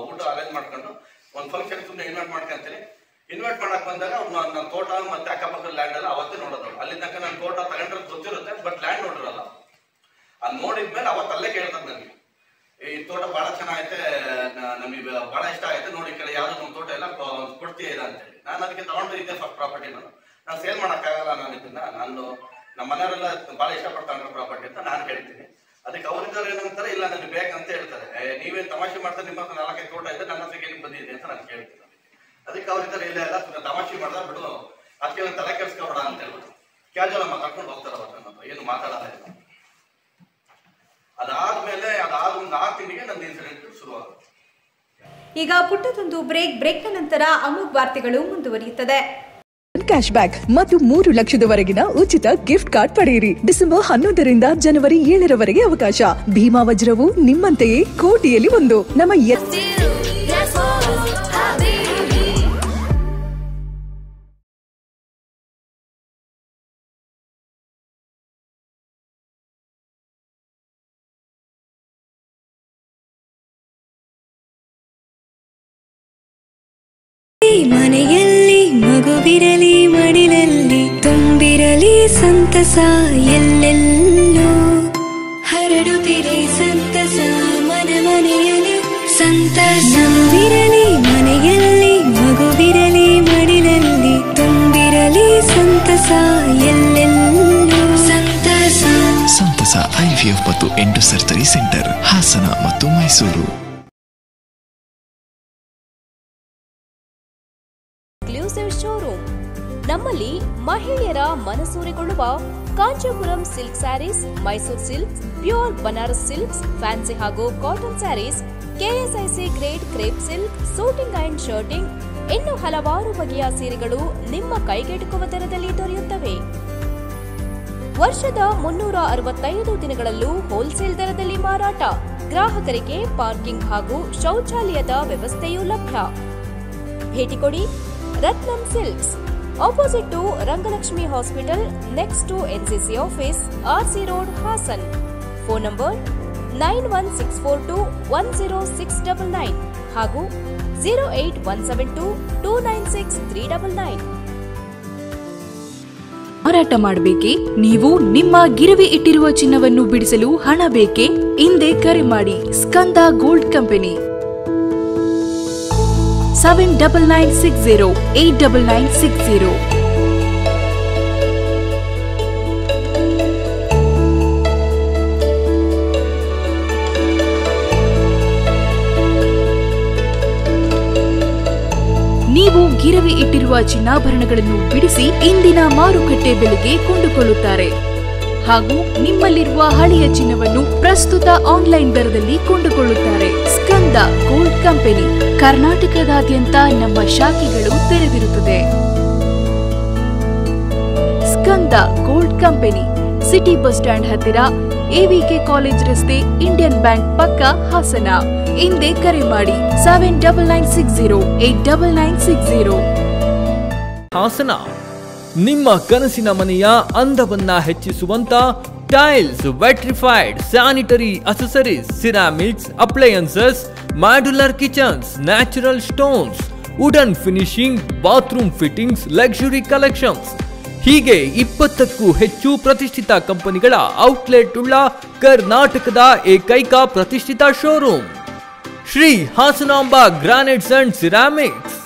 ಊಟ ಅರೇಂಜ್ ಮಾಡ್ಕೊಂಡು ಒಂದು ಫಂಕ್ಷನ್ ಸುಮ್ಮನೆ ಇನ್ವೈಟ್ ಮಾಡ್ಕೊಂತೀನಿ. ಇನ್ವೈಟ್ ಮಾಡಕ್ ಬಂದಾಗ ನನ್ನ ತೋಟ ಮತ್ತೆ ಅಕ್ಕಪಕ್ಕದ ಲ್ಯಾಂಡ್ ಎಲ್ಲ ಅವತ್ತೇ ನೋಡೋದು. ಅಲ್ಲಿ ತನಕ ನನ್ನ ತೋಟ ತಗೊಂಡ್ರೆ ಗೊತ್ತಿರುತ್ತೆ, ಬಟ್ ಲ್ಯಾಂಡ್ ನೋಡಿರಲ್ಲ. ಅದು ನೋಡಿದ್ಮೇಲೆ ಅವತ್ತು ಅಲ್ಲೇ ಕೇಳ್ತದೆ ನನಗೆ, ಈ ತೋಟ ಬಹಳ ಚೆನ್ನಾಗೈತೆ, ನಮಗೆ ಬಹಳ ಇಷ್ಟ ಆಯ್ತು, ನೋಡಿ ಈ ಕಡೆ ಯಾವ್ದು ನಮ್ಮ ತೋಟ ಎಲ್ಲ ಕೊಡ್ತೀಯ ಇಲ್ಲ ಅಂತೇಳಿ. ನಾನು ಅದಕ್ಕೆ ತಗೊಂಡಿದ್ದೆ ಫಸ್ಟ್ ಪ್ರಾಪರ್ಟಿ. ನಾನು ಸೇಲ್ ಮಾಡೋಕ್ಕಾಗಲ್ಲ, ನಾನು ಇದನ್ನ ನಮ್ಮ ಮನೆಯವರೆಲ್ಲ ಬಹಳ ಇಷ್ಟಪಡ್ತಾರೆ ಪ್ರಾಪರ್ಟಿ ಅಂತ ನಾನು ಹೇಳ್ತೀನಿ. ಅದಕ್ಕೆ ಅವ್ರಿದ್ದವ್ರು ಏನಂತಾರೆ, ಇಲ್ಲ ನನಗೆ ಬೇಕಂತ ಹೇಳ್ತಾರೆ. ನೀವೇನು ತಮಾಷೆ ಮಾಡ್ತಾರೆ, ನಿಮ್ಮ ಹತ್ರ 4 ತೋಟ ಇದೆ, ನನ್ನ ಹತ್ರಕ್ಕೆ ಏನು ಬಂದಿದೆ ಅಂತ ನಾನು ಕೇಳ್ತೀನಿ. ಅದಕ್ಕೆ ಅವ್ರಿದ್ದಾರೆ, ಇಲ್ಲ ಎಲ್ಲ ತಮಾಷೆ ಮಾಡ್ತಾರೆ, ಬಿಡು ಅದಕ್ಕೆ ಒಂದು ತಲೆ ಕೆಡಿಸ್ಕೊಬೇಡ ಅಂತ ಹೇಳ್ಬಿಟ್ಟು ಕ್ಯಾಜುವಲ್ ಮಾತಾಡ್ಕೊಂಡು ಹೋಗ್ತಾರೆ. ಅವ್ರ ಏನು ಮಾತಾಡಲ್ಲ ಇಲ್ಲ. ಅದಾದ್ಮೇಲೆ ಒಂದು 6 ತಿಂಗಳಿಗೆ ನನ್ನ ಇನ್ಸಿಡೆಂಟ್ ಶುರುವಾಗುತ್ತೆ. ಈಗ ಪುಟ್ಟದೊಂದು ಬ್ರೇಕ್ನ ನಂತರ ಅಮೋಘ್ ವಾರ್ತೆಗಳು ಮುಂದುವರಿಯುತ್ತದೆ. ಕ್ಯಾಶ್ ಬ್ಯಾಕ್ ಮತ್ತು 3 ಲಕ್ಷದವರೆಗಿನ ಉಚಿತ ಗಿಫ್ಟ್ ಕಾರ್ಡ್ ಪಡೆಯಿರಿ. ಡಿಸೆಂಬರ್ 11ರಿಂದ ಜನವರಿ 7ರವರೆಗೆ ಅವಕಾಶ. ಭೀಮಾ ವಜ್ರವು ನಿಮ್ಮಂತೆಯೇ ಕೋಟಿಯಲ್ಲಿ ಒಂದು. ನಮ್ಮ ಮನೆಯಲ್ಲಿ ಮಗುವಿರಲಿ, ಮಡಿಲಲ್ಲಿ ತುಂಬಿರಲಿ ಸಂತಸ, ಎಲ್ಲೆಲ್ಲೂ ಹರಡುತ್ತಿರಿ ಸಂತಸ, ಮನೆಯಲ್ಲಿ ಸಂತಸವಿರಲಿ. ಮನೆಯಲ್ಲಿ ಮಗುವಿರಲಿ, ಮಡಿಲಲ್ಲಿ ತುಂಬಿರಲಿ ಸಂತಸ, ಎಲ್ಲೆಲ್ಲೂ ಸಂತಸ. ಸಂತಸ IVF ಮತ್ತು ಎಂಡೋ ಸರ್ಜರಿ ಸೆಂಟರ್, ಹಾಸನ ಮತ್ತು ಮೈಸೂರು. ಶೋರೂಮ್. ನಮ್ಮಲ್ಲಿ ಮಹಿಳೆಯರ ಮನಸೂರೆಗೊಳ್ಳುವ Kanchipuram silk saris, Mysuru silks, pure Banaras silks, fancy ಹಾಗೂ cotton saris, KSIC grade crepe silk, suiting and shirting, ಇನ್ನು ಹಲವಾರು ಬಗೆಯ ಸೀರೆಗಳು ನಿಮ್ಮ ಕೈಗೆಟುಕುವ ದರದಲ್ಲಿ ದೊರೆಯುತ್ತವೆ. ವರ್ಷದ 365 ದಿನಗಳಲ್ಲೂ ಹೋಲ್ಸೇಲ್ ದರದಲ್ಲಿ ಮಾರಾಟ. ಗ್ರಾಹಕರಿಗೆ ಪಾರ್ಕಿಂಗ್ ಹಾಗೂ ಶೌಚಾಲಯದ ವ್ಯವಸ್ಥೆಯೂ ಲಭ್ಯ. ಭೇಟಿ ಕೊಡಿ Ratnam silks, opposite to Rangalakshmi hospital, next to NCC office, RC road, Hassan. Phone number 9164210699 ಹಾಗೂ 08172296399. ಮಾರಾಟ ಮಾಡಬೇಕೇ? ನೀವು ನಿಮ್ಮ ಗಿರವಿ ಇಟ್ಟಿರುವ ಚಿನ್ನವನ್ನು ಬಿಡಿಸಲು ಹಣ ಬೇಕೇ? ಹಿಂದೆ ಕರೆ ಮಾಡಿ ಸ್ಕಂದ ಗೋಲ್ಡ್ ಕಂಪನಿ 7996089960. ನೀವು ಗಿರವಿ ಇಟ್ಟಿರುವ ಚಿನ್ನಾಭರಣಗಳನ್ನು ಬಿಡಿಸಿ ಇಂದಿನ ಮಾರುಕಟ್ಟೆ ಬೆಲೆಗೆ ಕೊಂಡುಕೊಳ್ಳುತ್ತಾರೆ ಹಾಗೂ ನಿಮ್ಮಲ್ಲಿರುವ ಹಳೆಯ ಚಿನ್ನವನ್ನು ಪ್ರಸ್ತುತ ಆನ್ಲೈನ್ ದರದಲ್ಲಿ ಕೊಂಡುಕೊಳ್ಳುತ್ತಾರೆ. ಸ್ಕಂದ ಗೋಲ್ಡ್ ಕಂಪನಿ ಕರ್ನಾಟಕದಾದ್ಯಂತ ನಮ್ಮ ಶಾಖೆಗಳು ತೆರೆದಿರುತ್ತದೆ. Skanda gold company, city bus stand ಹತ್ತಿರ, AVK ಕಾಲೇಜ್ ರಸ್ತೆ, ಇಂಡಿಯನ್ ಬ್ಯಾಂಕ್ ಪಕ್ಕ, ಹಾಸನ. ಹಿಂದೆ ಕರೆ ಮಾಡಿ 7996089960. ಹಾಸನ ನಿಮ್ಮ ಕನಸಿನ ಮನೆಯ ಅಂದವನ್ನ ಹೆಚ್ಚಿಸುವಂತ tiles, vitrified, sanitary accessories, ceramics, appliances, modular kitchens, natural stones, wooden finishing, bathroom fittings, luxury collections. ಹೀಗೆ 20ಕ್ಕೂ ಹೆಚ್ಚು ಪ್ರತಿಷ್ಠಿತ ಕಂಪನಿಗಳ ಔಟ್ಲೆಟ್ ಉಳ್ಳ ಕರ್ನಾಟಕದ ಏಕೈಕ ಪ್ರತಿಷ್ಠಿತ showroom Shri Hasanamba granites and ceramics.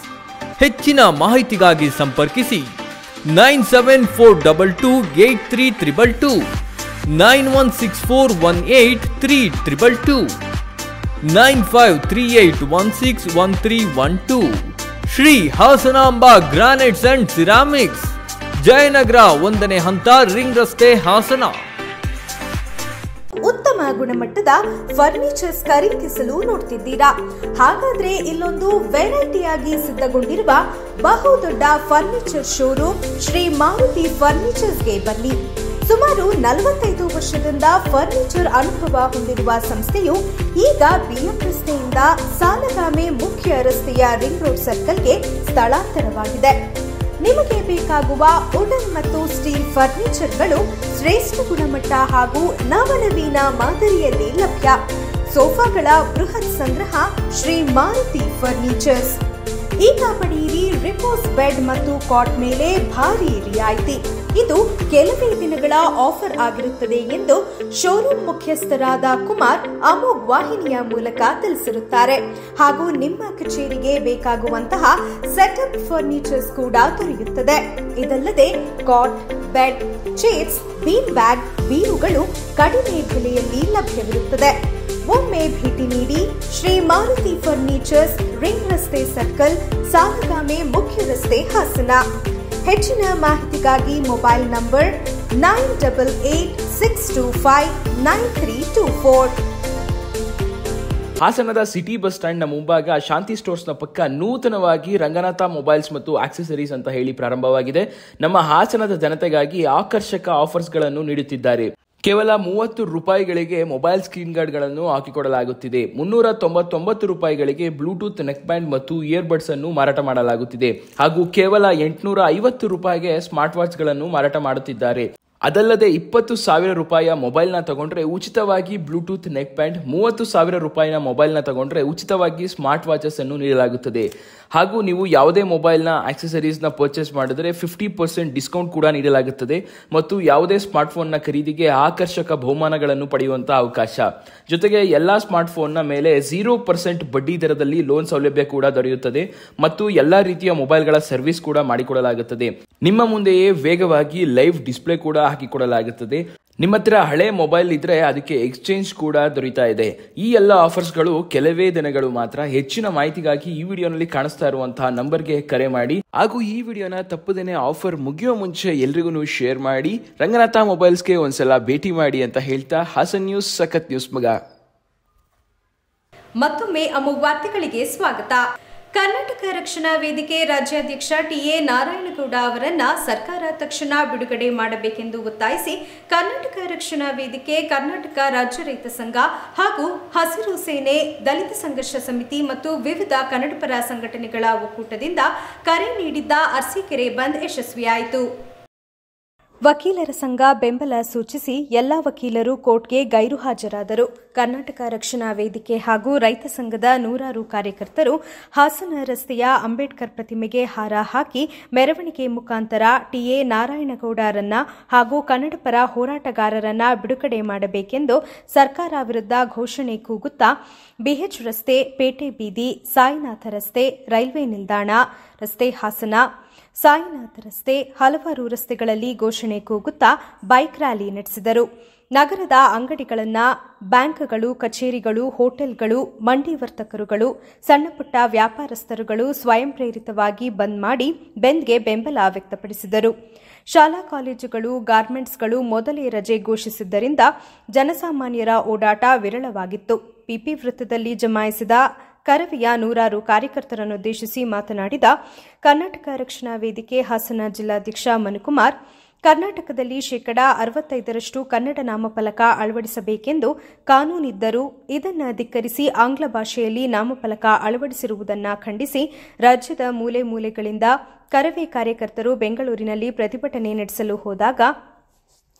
ಹೆಚ್ಚಿನ ಮಾಹಿತಿಗಾಗಿ ಸಂಪರ್ಕಿಸಿ 9742283322, 9164183222, 9538161312. Shri Hasanamba granites and ceramics, Jayanagar 1ನೇ ಹಂತ, ರಿಂಗ್ ರಸ್ತೆ, ಹಾಸನ. ಉತ್ತಮ ಗುಣಮಟ್ಟದ ಫರ್ನಿಚರ್ಸ್ ಖರೀದಿಸಲು ನೋಡ್ತಿದ್ದೀರಾ? ಹಾಗಾದ್ರೆ ಇಲ್ಲೊಂದು ವೆರೈಟಿಯಾಗಿ ಸಿದ್ಧಗೊಂಡಿರುವ ಬಹುದೊಡ್ಡ ಫರ್ನಿಚರ್ ಶೋರೂಮ್ ಶ್ರೀ ಮಾರುತಿ ಫರ್ನಿಚರ್ಸ್ಗೆ ಬನ್ನಿ. ಸುಮಾರು 45 ವರ್ಷದಿಂದ ಫರ್ನಿಚರ್ ಅನುಭವ ಹೊಂದಿರುವ ಸಂಸ್ಥೆಯು ಈಗ ಬಿಎಂ ರಸ್ತೆಯಿಂದ ಸಾಲಗಾಮೆ ಮುಖ್ಯ ರಸ್ತೆಯ ರಿಂಗ್ ರೋಡ್ ಸರ್ಕಲ್ಗೆ ಸ್ಥಳಾಂತರವಾಗಿದೆ. ನಿಮಗೆ ಬೇಕಾಗುವ ವುಡನ್ ಮತ್ತು ಸ್ಟೀಲ್ ಫರ್ನಿಚರ್ಗಳು ಶ್ರೇಷ್ಠ ಗುಣಮಟ್ಟ ಹಾಗೂ ನವನವೀನ ಮಾದರಿಯಲ್ಲಿ ಲಭ್ಯ. ಸೋಫಾಗಳ ಬೃಹತ್ ಸಂಗ್ರಹ ಶ್ರೀ ಮಾರುತಿ ಫರ್ನಿಚರ್ಸ್. ಈಗ ಪಡೆಯಿರಿ ರಿಪೋಸ್ ಬೆಡ್ ಮತ್ತು ಕಾಟ್ ಮೇಲೆ ಭಾರಿ ರಿಯಾಯಿತಿ. ಇದು ಕೆಲವೇ ದಿನಗಳ ಆಫರ್ ಆಗಿರುತ್ತದೆ ಎಂದು ಶೋರೂಮ್ ಮುಖ್ಯಸ್ಥರಾದ ಕುಮಾರ್ ಅಮೋಘ್ ವಾಹಿನಿಯ ಮೂಲಕ ತಿಳಿಸಿರುತ್ತಾರೆ. ಹಾಗೂ ನಿಮ್ಮ ಕಚೇರಿಗೆ ಬೇಕಾಗುವಂತಹ ಸೆಟಪ್ ಫರ್ನಿಚರ್ಸ್ ಕೂಡ ದೊರೆಯುತ್ತದೆ. ಇದಲ್ಲದೆ ಕಾಟ್, ಬೆಡ್, ಚೇರ್ಸ್, ಬೀನ್ ಬ್ಯಾಗ್, ಬೀರುಗಳು ಕಡಿಮೆ ಬೆಲೆಯಲ್ಲಿ ಲಭ್ಯವಿರುತ್ತದೆ. ಒಮ್ಮೆ ಭೇಟಿ ನೀಡಿ ಶ್ರೀ ಮಾರುತಿ ಫರ್ನಿಚರ್ಸ್, ರಿಂಗ್ ರಸ್ತೆ ಸರ್ಕಲ್, ಸಾಲಗಾಮೆ ಮುಖ್ಯ ರಸ್ತೆ, ಹಾಸನ. ಹೆಚ್ಚಿನ ಮಾಹಿತಿಗಾಗಿ ಮೊಬೈಲ್ ನಂಬರ್ 9886259324. ಹಾಸನದ ಸಿಟಿ ಬಸ್ ಸ್ಟ್ಯಾಂಡ್ ನ ಮುಂಭಾಗ ಶಾಂತಿ ಸ್ಟೋರ್ಸ್ ನ ಪಕ್ಕ ನೂತನವಾಗಿ ರಂಗನಾಥ ಮೊಬೈಲ್ಸ್ ಮತ್ತು ಆಕ್ಸೆಸರೀಸ್ ಅಂತ ಹೇಳಿ ಪ್ರಾರಂಭವಾಗಿದೆ. ನಮ್ಮ ಹಾಸನದ ಜನತೆಗಾಗಿ ಆಕರ್ಷಕ ಆಫರ್ಸ್ ಗಳನ್ನು ನೀಡುತ್ತಿದ್ದಾರೆ. ಕೇವಲ 30 ರೂಪಾಯಿಗಳಿಗೆ ಮೊಬೈಲ್ ಸ್ಕ್ರೀನ್ ಗಾರ್ಡ್ ಗಳನ್ನು ಹಾಕಿಕೊಡಲಾಗುತ್ತಿದೆ. 399 ರೂಪಾಯಿಗಳಿಗೆ ಬ್ಲೂಟೂತ್ ನೆಕ್ ಬ್ಯಾಂಡ್ ಮತ್ತು ಇಯರ್ಬಡ್ಸ್ ಅನ್ನು ಮಾರಾಟ ಮಾಡಲಾಗುತ್ತಿದೆ. ಹಾಗೂ ಕೇವಲ 850 ರೂಪಾಯಿಗೆ ಸ್ಮಾರ್ಟ್ ವಾಚ್ ಗಳನ್ನು ಮಾರಾಟ ಮಾಡುತ್ತಿದ್ದಾರೆ. ಅದಲ್ಲದೆ 20,000 ರೂಪಾಯಿಯ ಮೊಬೈಲ್ ನ ತಗೊಂಡ್ರೆ ಉಚಿತವಾಗಿ ಬ್ಲೂಟೂತ್ ನೆಕ್ ಬ್ಯಾಂಡ್, 30,000 ರೂಪಾಯಿನ ಮೊಬೈಲ್ ನ ತಗೊಂಡ್ರೆ ಉಚಿತವಾಗಿ ಸ್ಮಾರ್ಟ್ ವಾಚಸ್ ಅನ್ನು ನೀಡಲಾಗುತ್ತದೆ. ಹಾಗೂ ನೀವು ಯಾವುದೇ ಮೊಬೈಲ್ ನ ಆಕ್ಸೆಸರೀಸ್ ನ ಪರ್ಚೇಸ್ ಮಾಡಿದರೆ 50% ಡಿಸ್ಕೌಂಟ್ ಕೂಡ ನೀಡಲಾಗುತ್ತದೆ. ಮತ್ತು ಯಾವುದೇ ಸ್ಮಾರ್ಟ್ ಫೋನ್ ನ ಖರೀದಿಗೆ ಆಕರ್ಷಕ ಬಹುಮಾನಗಳನ್ನು ಪಡೆಯುವಂತಹ ಅವಕಾಶ. ಜೊತೆಗೆ ಎಲ್ಲಾ ಸ್ಮಾರ್ಟ್ ಫೋನ್ ನ ಮೇಲೆ 0% ಬಡ್ಡಿ ದರದಲ್ಲಿ ಲೋನ್ ಸೌಲಭ್ಯ ಕೂಡ ದೊರೆಯುತ್ತದೆ. ಮತ್ತು ಎಲ್ಲಾ ರೀತಿಯ ಮೊಬೈಲ್ಗಳ ಸರ್ವಿಸ್ ಕೂಡ ಮಾಡಿಕೊಡಲಾಗುತ್ತದೆ. ನಿಮ್ಮ ಮುಂದೆಯೇ ವೇಗವಾಗಿ ಲೈವ್ ಡಿಸ್ಪ್ಲೇ ಕೂಡ ಹಾಕಿಕೊಡಲಾಗುತ್ತದೆ. ನಿಮ್ಮ ಹತ್ರ ಹಳೆ ಮೊಬೈಲ್ ಇದ್ರೆ ಅದಕ್ಕೆ ಎಕ್ಸ್ಚೇಂಜ್ ಕೂಡ ದೊರೀತಾ ಇದೆ. ಈ ಎಲ್ಲ ಆಫರ್ಸ್ಗಳು ಕೆಲವೇ ದಿನಗಳು ಮಾತ್ರ. ಹೆಚ್ಚಿನ ಮಾಹಿತಿಗಾಗಿ ಈ ವಿಡಿಯೋನಲ್ಲಿ ಕಾಣಿಸ್ತಾ ಇರುವಂತಹ ನಂಬರ್ಗೆ ಕರೆ ಮಾಡಿ. ಹಾಗೂ ಈ ವಿಡಿಯೋನ ತಪ್ಪದೇನೆ ಆಫರ್ ಮುಗಿಯೋ ಮುಂಚೆ ಎಲ್ರಿಗೂ ಶೇರ್ ಮಾಡಿ. ರಂಗನಾಥ ಮೊಬೈಲ್ಸ್ಗೆ ಒಂದ್ಸಲ ಭೇಟಿ ಮಾಡಿ ಅಂತ ಹೇಳ್ತಾ ಹಾಸನ್ ನ್ಯೂಸ್ ಸಖತ್ ನ್ಯೂಸ್ ಮಗ. ಮತ್ತೊಮ್ಮೆ ಅಮೋಘ್ ವಾರ್ತೆಗಳಿಗೆ ಸ್ವಾಗತ. ಕರ್ನಾಟಕ ರಕ್ಷಣಾ ವೇದಿಕೆ ರಾಜ್ಯಾಧ್ಯಕ್ಷ ಟಿಎ ನಾರಾಯಣಗೌಡ ಅವರನ್ನ ಸರ್ಕಾರ ತಕ್ಷಣ ಬಿಡುಗಡೆ ಮಾಡಬೇಕೆಂದು ಒತ್ತಾಯಿಸಿ ಕರ್ನಾಟಕ ರಕ್ಷಣಾ ವೇದಿಕೆ, ಕರ್ನಾಟಕ ರಾಜ್ಯ ರೈತ ಸಂಘ ಹಾಗೂ ಹಸಿರು ಸೇನೆ, ದಲಿತ ಸಂಘರ್ಷ ಸಮಿತಿ ಮತ್ತು ವಿವಿಧ ಕನ್ನಡಪರ ಸಂಘಟನೆಗಳ ಒಕ್ಕೂಟದಿಂದ ಕರೆ ನೀಡಿದ್ದ ಅರಸೀಕೆರೆ ಬಂದ್ ಯಶಸ್ವಿಯಾಯಿತು. ವಕೀಲರ ಸಂಘ ಬೆಂಬಲ ಸೂಚಿಸಿ ಎಲ್ಲ ವಕೀಲರು ಕೋರ್ಟ್ಗೆ ಗೈರು ಹಾಜರಾದರು. ಕರ್ನಾಟಕ ರಕ್ಷಣಾ ವೇದಿಕೆ ಹಾಗೂ ರೈತ ಸಂಘದ 100 ಕಾರ್ಯಕರ್ತರು ಹಾಸನ ರಸ್ತೆಯ ಅಂಬೇಡ್ಕರ್ ಪ್ರತಿಮೆಗೆ ಹಾರ ಹಾಕಿ ಮೆರವಣಿಗೆ ಮುಖಾಂತರ ಟಿಎ ನಾರಾಯಣಗೌಡರನ್ನ ಹಾಗೂ ಕನ್ನಡಪರ ಹೋರಾಟಗಾರರನ್ನ ಬಿಡುಗಡೆ ಮಾಡಬೇಕೆಂದು ಸರ್ಕಾರ ವಿರುದ್ಧ ಘೋಷಣೆ ಕೂಗುತ್ತಾ ಬಿಎಚ್ ರಸ್ತೆ, ಪೇಟೆ ಬೀದಿ, ಸಾಯಿನಾಥ ರಸ್ತೆ, ರೈಲ್ವೆ ನಿಲ್ದಾಣ ರಸ್ತೆ ಹಾಸನ, ಸಾಯಿನಾಥ ರಸ್ತೆ, ಹಲವಾರು ರಸ್ತೆಗಳಲ್ಲಿ ಘೋಷಣೆ ಕೂಗುತ್ತಾ ಬೈಕ್ ರ್ಯಾಲಿ ನಡೆಸಿದರು. ನಗರದ ಅಂಗಡಿಗಳನ್ನು, ಬ್ಯಾಂಕ್ಗಳು, ಕಚೇರಿಗಳು, ಹೋಟೆಲ್ಗಳು, ಮಂಡಿ ವರ್ತಕರುಗಳು, ಸಣ್ಣಪುಟ್ಟ ವ್ಯಾಪಾರಸ್ಥರುಗಳು ಸ್ವಯಂ ಪ್ರೇರಿತವಾಗಿ ಬಂದ್ ಮಾಡಿ ಬಂದ್ಗೆ ಬೆಂಬಲ ವ್ಯಕ್ತಪಡಿಸಿದರು. ಶಾಲಾ ಕಾಲೇಜುಗಳು, ಗಾರ್ಮೆಂಟ್ಸ್ಗಳು ಮೊದಲೇ ರಜೆ ಘೋಷಿಸಿದ್ದರಿಂದ ಜನಸಾಮಾನ್ಯರ ಓಡಾಟ ವಿರಳವಾಗಿತ್ತು. ಪಿಪಿ ವೃತ್ತದಲ್ಲಿ ಜಮಾಯಿಸಿದ ಕರವೆಯ 100 ಕಾರ್ಯಕರ್ತರನ್ನುದ್ದೇಶಿಸಿ ಮಾತನಾಡಿದ ಕರ್ನಾಟಕ ರಕ್ಷಣಾ ವೇದಿಕೆ ಹಾಸನ ಜಿಲ್ಲಾಧ್ಯಕ್ಷ ಮನುಕುಮಾರ್, ಕರ್ನಾಟಕದಲ್ಲಿ 65% ಕನ್ನಡ ನಾಮಫಲಕ ಅಳವಡಿಸಬೇಕೆಂದು ಕಾನೂನಿದ್ದರೂ ಇದನ್ನು ಧಿಕ್ಕರಿಸಿ ಆಂಗ್ಲ ಭಾಷೆಯಲ್ಲಿ ನಾಮಫಲಕ ಅಳವಡಿಸಿರುವುದನ್ನು ಖಂಡಿಸಿ ರಾಜ್ಯದ ಮೂಲೆ ಮೂಲೆಗಳಿಂದ ಕರವೇ ಕಾರ್ಯಕರ್ತರು ಬೆಂಗಳೂರಿನಲ್ಲಿ ಪ್ರತಿಭಟನೆ ನಡೆಸಲು ಹೋದಾಗ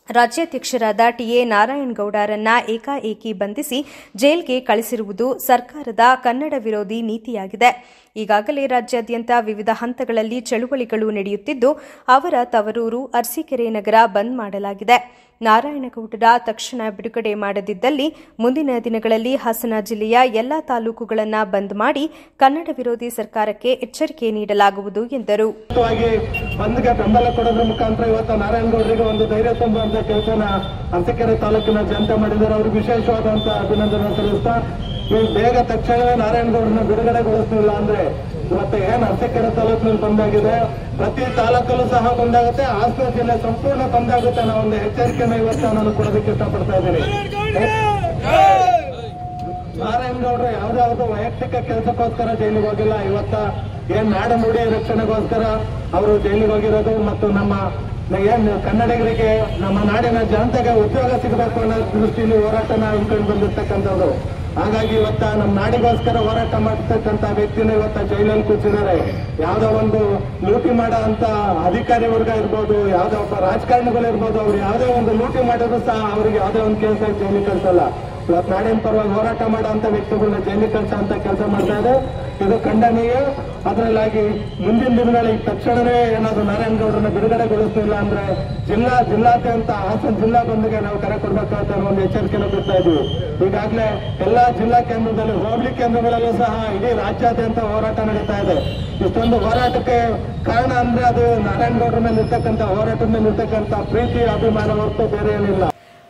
ರಾಜ್ಯಾಧ್ಯಕ್ಷರಾದ ಟಿಎ ನಾರಾಯಣಗೌಡರನ್ನ ಏಕಾಏಕಿ ಬಂಧಿಸಿ ಜೈಲ್ಗೆ ಕಳಿಸಿರುವುದು ಸರ್ಕಾರದ ಕನ್ನಡ ವಿರೋಧಿ ನೀತಿಯಾಗಿದೆ. ಈಗಾಗಲೇ ರಾಜ್ಯಾದ್ಯಂತ ವಿವಿಧ ಹಂತಗಳಲ್ಲಿ ಚಳುವಳಿಗಳು ನಡೆಯುತ್ತಿದ್ದು, ಅವರ ತವರೂರು ಅರಸೀಕೆರೆ ನಗರ ಬಂದ್ ಮಾಡಲಾಗಿದೆ. ನಾರಾಯಣಗೌಡರ ತಕ್ಷಣ ಬಿಡುಗಡೆ ಮಾಡದಿದ್ದಲ್ಲಿ ಮುಂದಿನ ದಿನಗಳಲ್ಲಿ ಹಾಸನ ಜಿಲ್ಲೆಯ ಎಲ್ಲಾ ತಾಲೂಕುಗಳನ್ನು ಬಂದ್ ಮಾಡಿ ಕನ್ನಡ ವಿರೋಧಿ ಸರ್ಕಾರಕ್ಕೆ ಎಚ್ಚರಿಕೆ ನೀಡಲಾಗುವುದು ಎಂದರು. ಬಂದ್ಗೆ ಬೆಂಬಲ ಕೊಡೋದ್ರ ಮುಖಾಂತರ ಇವತ್ತು ನಾರಾಯಣಗೌಡರಿಗೆ ಒಂದು ಧೈರ್ಯ ತುಂಬುವಂತ ಕೆಲಸನ ಅರಸೀಕೆರೆ ತಾಲೂಕಿನ ಜನತೆ ಮಾಡಿದ್ದಾರೆ. ಅವ್ರಿಗೆ ವಿಶೇಷವಾದಂತಹ ಅಭಿನಂದನೆ ಸಲ್ಲಿಸ್ತಾ, ನೀವು ಬೇಗ ತಕ್ಷಣವೇ ನಾರಾಯಣಗೌಡರನ್ನ ಬಿಡುಗಡೆಗೊಳಿಸಲಿಲ್ಲ ಅಂದ್ರೆ ಇವತ್ತು ಏನ್ ಅರಸೀಕೆರೆ ತಾಲೂಕಿನಲ್ಲಿ ಬಂದಾಗಿದೆ, ಪ್ರತಿ ತಾಲೂಕಲ್ಲೂ ಸಹ ಬಂದಾಗುತ್ತೆ, ಹಾಸನ ಜಿಲ್ಲೆ ಸಂಪೂರ್ಣ ಬಂದಾಗುತ್ತೆ ಅನ್ನೋ ಒಂದು ಎಚ್ಚರಿಕೆನ ಇವತ್ತು ನಾನು ಕೊಡೋದಕ್ಕೆ ಇಷ್ಟಪಡ್ತಾ ಇದ್ದೀನಿ. ನಾರಾಯಣಗೌಡರು ಯಾವ್ದಾವ್ದು ವೈಯಕ್ತಿಕ ಕೆಲಸಕ್ಕೋಸ್ಕರ ಜೈಲಿಗೆ ಹೋಗಿಲ್ಲ. ಇವತ್ತ ಏನ್ ನಾಡ ನುಡಿ ರಕ್ಷಣೆಗೋಸ್ಕರ ಅವರು ಜೈಲಿಗೆ ಹೋಗಿರೋದು ಮತ್ತು ನಮ್ಮ ಏನ್ ಕನ್ನಡಿಗರಿಗೆ ನಮ್ಮ ನಾಡಿನ ಜನತೆಗೆ ಉದ್ಯೋಗ ಸಿಗಬೇಕು ಅನ್ನೋ ದೃಷ್ಟಿಯಲ್ಲಿ ಹೋರಾಟನ ಹಮ್ಮಿಕೊಂಡು ಬಂದಿರ್ತಕ್ಕಂಥದ್ದು. ಹಾಗಾಗಿ ಇವತ್ತ ನಮ್ಮ ನಾಡಿಗೋಸ್ಕರ ಹೋರಾಟ ಮಾಡ್ತಕ್ಕಂಥ ವ್ಯಕ್ತಿನ ಇವತ್ತ ಜೈಲಲ್ಲಿ ಕೂತಿದ್ದಾರೆ. ಯಾವ್ದೋ ಒಂದು ಲೂಟಿ ಮಾಡೋ ಅಂತ ಅಧಿಕಾರಿ ವರ್ಗ ಇರ್ಬೋದು, ಯಾವ್ದೋ ಒಬ್ಬ ರಾಜಕಾರಣಿಗಳು ಇರ್ಬೋದು, ಅವ್ರು ಯಾವ್ದೋ ಒಂದು ಲೂಟಿ ಮಾಡಿದ್ರು ಸಹ ಅವ್ರಿಗೆ ಯಾವ್ದೋ ಒಂದು ಕೆಲಸ ಜೈಲಿಗೆ ಕಳ್ಸಲ್ಲ. ಇವತ್ತು ನಾಡಿನ ಪರವಾಗಿ ಹೋರಾಟ ಮಾಡೋ ಅಂತ ವ್ಯಕ್ತಿಗಳನ್ನ ಜೈಲಿಗೆ ಕಳ್ಸೋ ಅಂತ ಕೆಲಸ ಮಾಡ್ತಾ ಇದೆ. ಇದು ಖಂಡನೀಯ. ಅದರಲ್ಲಾಗಿ ಮುಂದಿನ ದಿನಗಳಿಗೆ ತಕ್ಷಣವೇ ಏನಾದ್ರು ನಾರಾಯಣಗೌಡರನ್ನ ಬಿಡುಗಡೆಗೊಳಿಸಲಿಲ್ಲ ಅಂದ್ರೆ ಜಿಲ್ಲಾದ್ಯಂತ ಹಾಸನ ಜಿಲ್ಲಾ ಬಂದ್ಗೆ ನಾವು ಕರೆ ಕೊಡ್ಬೇಕಾದ ಒಂದು ಎಚ್ಚರಿಕೆಯನ್ನು ಕೊಡ್ತಾ ಇದ್ವಿ. ಈಗಾಗಲೇ ಎಲ್ಲಾ ಜಿಲ್ಲಾ ಕೇಂದ್ರದಲ್ಲಿ, ಹೋಬಳಿ ಕೇಂದ್ರಗಳಲ್ಲೂ ಸಹ ಇಡೀ ರಾಜ್ಯಾದ್ಯಂತ ಹೋರಾಟ ನಡೀತಾ ಇದೆ. ಇಷ್ಟೊಂದು ಹೋರಾಟಕ್ಕೆ ಕಾರಣ ಅಂದ್ರೆ ಅದು ನಾರಾಯಣಗೌಡರ ಮೇಲೆ ಇರ್ತಕ್ಕಂಥ ಹೋರಾಟದ ಮೇಲೆ ಇರ್ತಕ್ಕಂಥ ಪ್ರೀತಿ ಅಭಿಮಾನ ಹೊರತು ಬೇರೆ ಏನಿಲ್ಲ.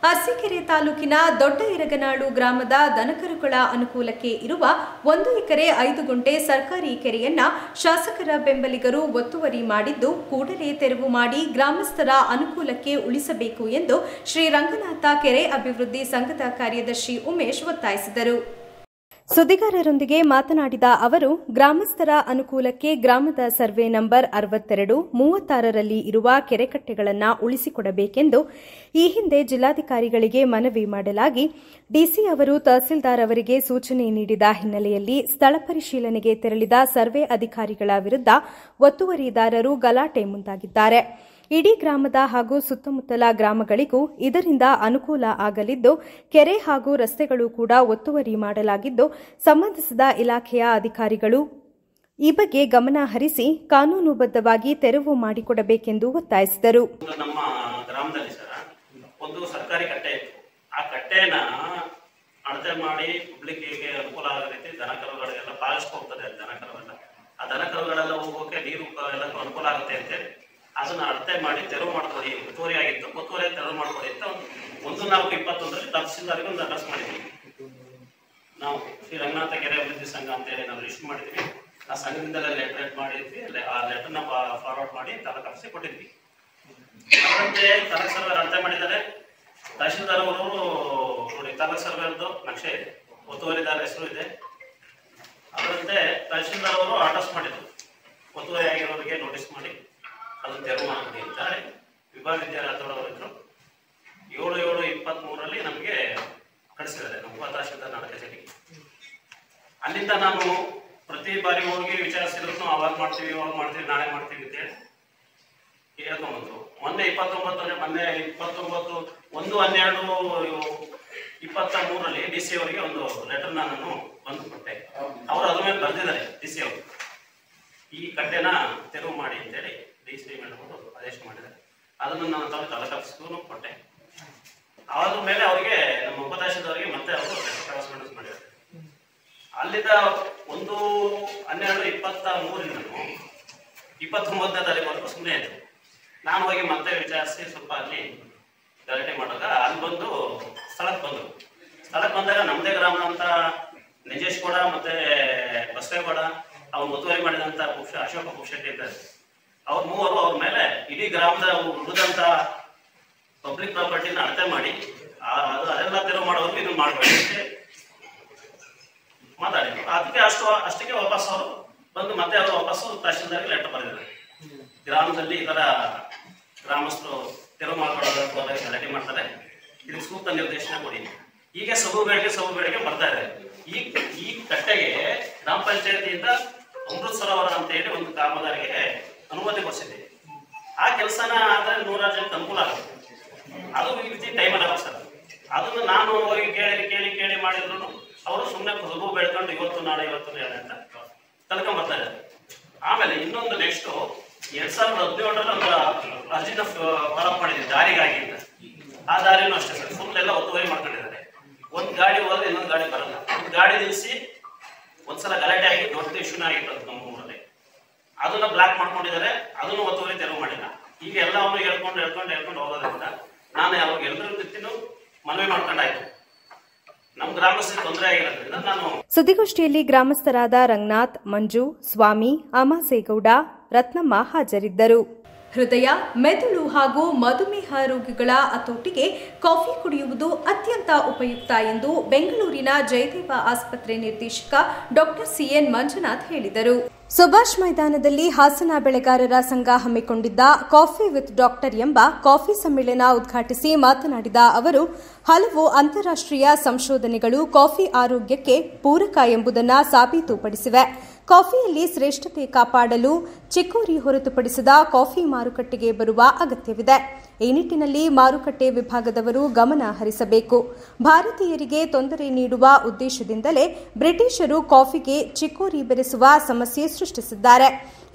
ಅರಸೀಕೆರೆ ತಾಲೂಕಿನ ದೊಡ್ಡ ಇರಗನಾಳು ಗ್ರಾಮದ ದನಕರುಗಳ ಅನುಕೂಲಕ್ಕೆ ಇರುವ 1 ಎಕರೆ 5 ಗುಂಟೆ ಸರ್ಕಾರಿ ಕೆರೆಯನ್ನ ಶಾಸಕರ ಬೆಂಬಲಿಗರು ಒತ್ತುವರಿ ಮಾಡಿದ್ದು, ಕೂಡಲೇ ತೆರವು ಮಾಡಿ ಗ್ರಾಮಸ್ಥರ ಅನುಕೂಲಕ್ಕೆ ಉಳಿಸಬೇಕು ಎಂದು ಶ್ರೀರಂಗನಾಥ ಕೆರೆ ಅಭಿವೃದ್ಧಿ ಸಂಘದ ಕಾರ್ಯದರ್ಶಿ ಉಮೇಶ್ ಒತ್ತಾಯಿಸಿದರು. ಸುದ್ದಿಗಾರರೊಂದಿಗೆ ಮಾತನಾಡಿದ ಅವರು, ಗ್ರಾಮಸ್ಥರ ಅನುಕೂಲಕ್ಕೆ ಗ್ರಾಮದ ಸರ್ವೆ ನಂಬರ್ 62, 36ರಲ್ಲಿ ಇರುವ ಕೆರೆಕಟ್ಟೆಗಳನ್ನು ಉಳಿಸಿಕೊಡಬೇಕೆಂದು ಈ ಹಿಂದೆ ಜಿಲ್ಲಾಧಿಕಾರಿಗಳಿಗೆ ಮನವಿ ಮಾಡಲಾಗಿ ಡಿಸಿ ಅವರು ತಹಸೀಲ್ದಾರ್ ಅವರಿಗೆ ಸೂಚನೆ ನೀಡಿದ ಹಿನ್ನೆಲೆಯಲ್ಲಿ ಸ್ಥಳ ಪರಿಶೀಲನೆಗೆ ತೆರಳಿದ ಸರ್ವೆ ಅಧಿಕಾರಿಗಳ ವಿರುದ್ಧ ಒತ್ತುವರಿದಾರರು ಗಲಾಟೆ ಮುಂದಾಗಿದ್ದಾರೆ. ಇಡೀ ಗ್ರಾಮದ ಹಾಗೂ ಸುತ್ತಮುತ್ತಲ ಗ್ರಾಮಗಳಿಗೂ ಇದರಿಂದ ಅನುಕೂಲ ಆಗಲಿದ್ದು, ಕೆರೆ ಹಾಗೂ ರಸ್ತೆಗಳು ಕೂಡ ಒತ್ತುವರಿ ಮಾಡಲಾಗಿದ್ದು, ಸಂಬಂಧಿಸಿದ ಇಲಾಖೆಯ ಅಧಿಕಾರಿಗಳು ಈ ಬಗ್ಗೆ ಗಮನ ಹರಿಸಿ ಕಾನೂನುಬದ್ಧವಾಗಿ ತೆರವು ಮಾಡಿಕೊಡಬೇಕೆಂದು ಒತ್ತಾಯಿಸಿದರು. ನಮ್ಮ ಗ್ರಾಮದಲ್ಲಿ ಸರ್ ಒಂದು ಸರ್ಕಾರಿ ಕಟ್ಟೆ ಇತ್ತು. ಆ ಕಟ್ಟೆನ ಅಳತೆ ಮಾಡಿ ಪಬ್ಲಿಕ್ಗೆ ಅನುಕೂಲ ಆಗೋ ರೀತಿ ದನಕರುಗಳಿಗೆಲ್ಲ ಪಾಲಿಸ್ಕೋಗ್ತದೆ. ಆ ದನಕರುಗಳೆಲ್ಲ ಹೋಗೋಕೆ ನೀರು ಎಲ್ಲಕ್ಕೂ ಅನುಕೂಲ ಆಗುತ್ತೆ ಅಂತೇಳಿ ಅದನ್ನ ಅಳತೆ ಮಾಡಿ ತೆರವು ಮಾಡ್ಕೊಳ್ಳಿ, ಒತ್ತುವರಿ ಆಗಿತ್ತು, ಒತ್ತುವರಿ ತೆರವು ಮಾಡ್ಕೊಳ್ಳಿ ಅಂತ 1/4/21 ತಹಸೀಲ್ದಾರ್ಗೆ ಒಂದು ಅಡ್ರೆಸ್ ಮಾಡಿದ್ವಿ. ನಾವು ಶ್ರೀ ರಂಗನಾಥ ಕೆರೆ ಅಭಿವೃದ್ಧಿ ಸಂಘ ಅಂತೇಳಿ ನಾವು ರಿಜಿಸ್ಟರ್ ಮಾಡಿದ್ವಿ. ಆ ಸಂಘದಿಂದಲೇ ಲೆಟರ್ ಮಾಡಿದ್ವಿ. ಆ ಲೆಟರ್ನ ಫಾರ್ವರ್ಡ್ ಮಾಡಿ ತಾಲೂಕು ಆಫೀಸಿಗೆ ಕೊಟ್ಟಿದ್ವಿ. ಅದರಂತೆ ತಾಲೂಕು ಸರ್ವೆ ಅಳತೆ ಮಾಡಿದ್ದಾರೆ. ತಹಸೀಲ್ದಾರ್ ಅವರು ನೋಡಿ ತಾಲೂಕು ಸರ್ವೆದ್ದು ನಕ್ಷೆ ಇದೆ, ಒತ್ತುವರಿದಾರ ಹೆಸರು ಇದೆ. ಅದರಂತೆ ತಹಸೀಲ್ದಾರ್ ಅವರು ಅಡ್ರೆಸ್ ಮಾಡಿದ್ರು, ಒತ್ತುವರಿ ಆಗಿರೋರಿಗೆ ನೋಟಿಸ್ ಮಾಡಿ ಅದನ್ನು ತೆರವು ಮಾಡಿ ಅಂತ ವಿಭಾಗ ವಿದ್ಯಾರ್ಥಿಗಳು 7/7/23ರಲ್ಲಿ ನಮಗೆ ಕಳಿಸಿದ್ದಾರೆ ನಮ್ಮ ತಹಸೀಲ್ದಾರ್ ನಾಡ ಕಚೇರಿಗೆ. ಅಲ್ಲಿಂದ ನಾನು ಪ್ರತಿ ಬಾರಿ ಹೋಗಿ ವಿಚಾರಿಸಿದ್ರು ಅವಾಗ ಮಾಡ್ತೀವಿ, ಇವಾಗ ಮಾಡ್ತೀವಿ, ನಾಳೆ ಮಾಡ್ತೀವಿ ಅಂತೇಳಿ ಹೇಳ್ಕೊಂಡ್ಬಂದ್ರು. ಮೊನ್ನೆ 29/1/12/23ರಲ್ಲಿ ಡಿ ಸಿ ಅವರಿಗೆ ಒಂದು ಲೆಟರ್ ನಾನು ಬಂದು ಕೊಟ್ಟೆ. ಅವರು ಅದ್ರ ಮೇಲೆ ಬರೆದಿದ್ದಾರೆ ಡಿ ಸಿ ಅವರು, ಈ ಕಟ್ಟೆನ ತೆರವು ಮಾಡಿ ಅಂತೇಳಿ ಡಿ ಸಿ ಮೇಡಮ್ ಆದೇಶ ಮಾಡಿದ್ದಾರೆ. ಅದನ್ನು ನಾನು ತಾಲೂಕು ಆಫೀಸ್ಗೂ ಕೊಟ್ಟೆ. ಆದ ಮೇಲೆ ಅವರಿಗೆ ನಮ್ಮ ಉಪತಹಸೀಲ್ದಾರ್ಗೆ ಮತ್ತೆ ಅವರು ಕರೆಸ್ಪಾಂಡೆನ್ಸ್ ಮಾಡಿದ್ದಾರೆ. ಅಲ್ಲಿಂದ 1/12/23 29ನೇ ತಾರೀಕು ಸುಮ್ಮನೆ ಆಯಿತು. ನಾನು ಹೋಗಿ ಮತ್ತೆ ವಿಚಾರಿಸಿ ಸ್ವಲ್ಪ ಅಲ್ಲಿ ಗಲಾಟೆ ಮಾಡುವಾಗ ಅಲ್ಲಿ ಬಂದು ಸ್ಥಳಕ್ಕೆ ಬಂದಾಗ ನಮ್ಮದೇ ಗ್ರಾಮ ಅಂತ ನಿಜೇಶ್ ಗೌಡ ಮತ್ತೆ ಬಸವೇಗೌಡ ಅವ್ರು ಒತ್ತುವರಿ ಮಾಡಿದಂಥ ಅಶೋಕ ಪುಕ್ಷೆಟ್ಟಿ ಇದ್ದಾರೆ. ಅವ್ರ ಮೂವರು ಅವ್ರ ಮೇಲೆ ಇಡೀ ಗ್ರಾಮದ ಉಳಿದಂಥ ಪಬ್ಲಿಕ್ ಪ್ರಾಪರ್ಟಿನ ಅಳತೆ ಮಾಡಿ ಅದೆಲ್ಲ ತೆರವು ಮಾಡೋರು ಇದನ್ನು ಮಾಡಬೇಡಿ ಅಂತ ಮಾತಾಡಿದ್ರು. ಅದಕ್ಕೆ ಅಷ್ಟಕ್ಕೆ ವಾಪಸ್ ಅವರು ಬಂದು ಮತ್ತೆ ಅವರು ವಾಪಸ್ಸು ತಹಸೀಲ್ದಾರ್ಗೆ ಲೆಟರ್ ಬರೆದಿದ್ದಾರೆ. ಗ್ರಾಮದಲ್ಲಿ ಈ ಥರ ಗ್ರಾಮಸ್ಥರು ತೆರವು ಮಾಡ್ಕೊಳ್ಳೋದಕ್ಕೆ ಹೋದಾಗ ಗಲಾಟೆ ಮಾಡ್ತಾರೆ, ಇದಕ್ಕೆ ಸೂಕ್ತ ನಿರ್ದೇಶನ ಕೊಡಿ. ಈಗ ಸಬು ಬೇಡಿಕೆ ಬರ್ತಾ ಇದೆ. ಈ ಕಟ್ಟೆಗೆ ಗ್ರಾಮ ಪಂಚಾಯತಿಯಿಂದ ಅಮೃತ ಸರೋವರ ಅಂತ ಹೇಳಿ ಒಂದು ಕಾಮಗಾರಿಗೆ ಅನುಮತಿ ಕೊಡಿಸಿದ್ದೀವಿ. ಆ ಕೆಲಸನ ಆದರೆ 100 ಜನಕ್ಕೆ ಅನುಕೂಲ ಆಗುತ್ತೆ. ಅದು ವಿತಿನ್ ಟೈಮಲ್ಲಿ ಅಲ್ಲ ಸರ್. ಅದನ್ನು ನಾನು ಅವರಿಗೆ ಕೇಳಿ ಮಾಡಿದ್ರು ಅವರು ಸುಮ್ಮನೆ ಹುಡುಗು ಬೆಳ್ಕೊಂಡು ಇವತ್ತು ನಾಳೆ ಅಂತ ತಳ್ಕೊಂಬರ್ತಾ ಇದ್ದಾರೆ. ಆಮೇಲೆ ಇನ್ನೊಂದು ನೆಕ್ಸ್ಟ್ 2017 ಒಂದು ಅರ್ಜಿನ ಫಾಲೋ ಮಾಡಿದ್ವಿ ದಾರಿಗಾಗಿ ಅಂತ. ಆ ದಾರಿನೂ ಅಷ್ಟೇ ಸರ್, ಫುಲ್ ಎಲ್ಲ ಒತ್ತುವರಿ ಮಾಡ್ಕೊಂಡಿದ್ದಾರೆ. ಒಂದು ಗಾಡಿ ಹೋದ್ರೆ ಇನ್ನೊಂದು ಗಾಡಿ ಬರಲ್ಲ. ಒಂದು ಗಾಡಿ ನಿಲ್ಲಿಸಿ ಒಂದ್ಸಲ ಗಲಾಟೆ ಆಗಿ ದೊಡ್ಡ ಇಶ್ಯೂನ ಆಗಿತ್ತು ನಮ್ಮ ಊರಲ್ಲಿ. ಅದನ್ನ ಬ್ಲಾಕ್ ಮಾಡ್ಕೊಂಡಿದ್ದಾರೆ, ಅದನ್ನು ಒತ್ತುವರಿ ತೆರವು ಮಾಡಿಲ್ಲ. ಈಗ ಎಲ್ಲವನ್ನು ಹೇಳ್ಕೊಂಡು ಹೋಗೋದ್ರಿಂದ ನಾನು ಯಾವಾಗ ಎಲ್ಲರ ಜೊತೆನೂ ಮನವಿ ಮಾಡ್ಕೊಂಡಾಯ್ತು. ನಮ್ಮ ಗ್ರಾಮಸ್ಥರಿಗೆ ತೊಂದರೆ ಆಗಿರೋದ್ರಿಂದ ನಾನು ಸುದ್ದಿಗೋಷ್ಠಿಯಲ್ಲಿ ಗ್ರಾಮಸ್ಥರಾದ ರಂಗನಾಥ್, ಮಂಜು, ಸ್ವಾಮಿ, ಅಮಾಸೇಗೌಡ, ರತ್ನಮ್ಮ ಹಾಜರಿದ್ದರು. ಹೃದಯ, ಮೆದುಳು ಹಾಗೂ ಮಧುಮೇಹ ರೋಗಿಗಳ ಹತೋಟಿಗೆ ಕಾಫಿ ಕುಡಿಯುವುದು ಅತ್ಯಂತ ಉಪಯುಕ್ತ ಎಂದು ಬೆಂಗಳೂರಿನ ಜಯದೇವ ಆಸ್ಪತ್ರೆ ನಿರ್ದೇಶಕ ಡಾಕ್ಟರ್ ಸಿಎನ್ ಮಂಜುನಾಥ್ ಹೇಳಿದರು. ಸುಭಾಷ್ ಮೈದಾನದಲ್ಲಿ ಹಾಸನ ಬೆಳೆಗಾರರ ಸಂಘ ಹಮ್ಮಿಕೊಂಡಿದ್ದ ಕಾಫಿ ವಿತ್ ಡಾಕ್ಟರ್ ಎಂಬ ಕಾಫಿ ಸಮ್ಮೇಳನ ಉದ್ಘಾಟಿಸಿ ಮಾತನಾಡಿದ ಅವರು, ಹಲವು ಅಂತಾರಾಷ್ಟ್ರೀಯ ಸಂಶೋಧನೆಗಳು ಕಾಫಿ ಆರೋಗ್ಯಕ್ಕೆ ಪೂರಕ ಎಂಬುದನ್ನು ಸಾಬೀತುಪಡಿಸಿವೆ. ಕಾಫಿಯಲ್ಲಿ ಶ್ರೇಷ್ಠತೆ ಕಾಪಾಡಲು ಚಿಕೋರಿ ಹೊರತುಪಡಿಸಿದ ಕಾಫಿ ಮಾರುಕಟ್ಟೆಗೆ ಬರುವ ಅಗತ್ಯವಿದೆ. ಈ ನಿಟ್ಟಿನಲ್ಲಿ ಮಾರುಕಟ್ಟೆ ವಿಭಾಗದವರು ಗಮನ ಹರಿಸಬೇಕು. ಭಾರತೀಯರಿಗೆ ತೊಂದರೆ ನೀಡುವ ಉದ್ದೇಶದಿಂದಲೇ ಬ್ರಿಟಿಷರು ಕಾಫಿಗೆ ಚಿಕೋರಿ ಬೆರೆಸುವ ಸಮಸ್ಯೆ ಸೃಷ್ಟಿಸಿದ್ದಾರೆ.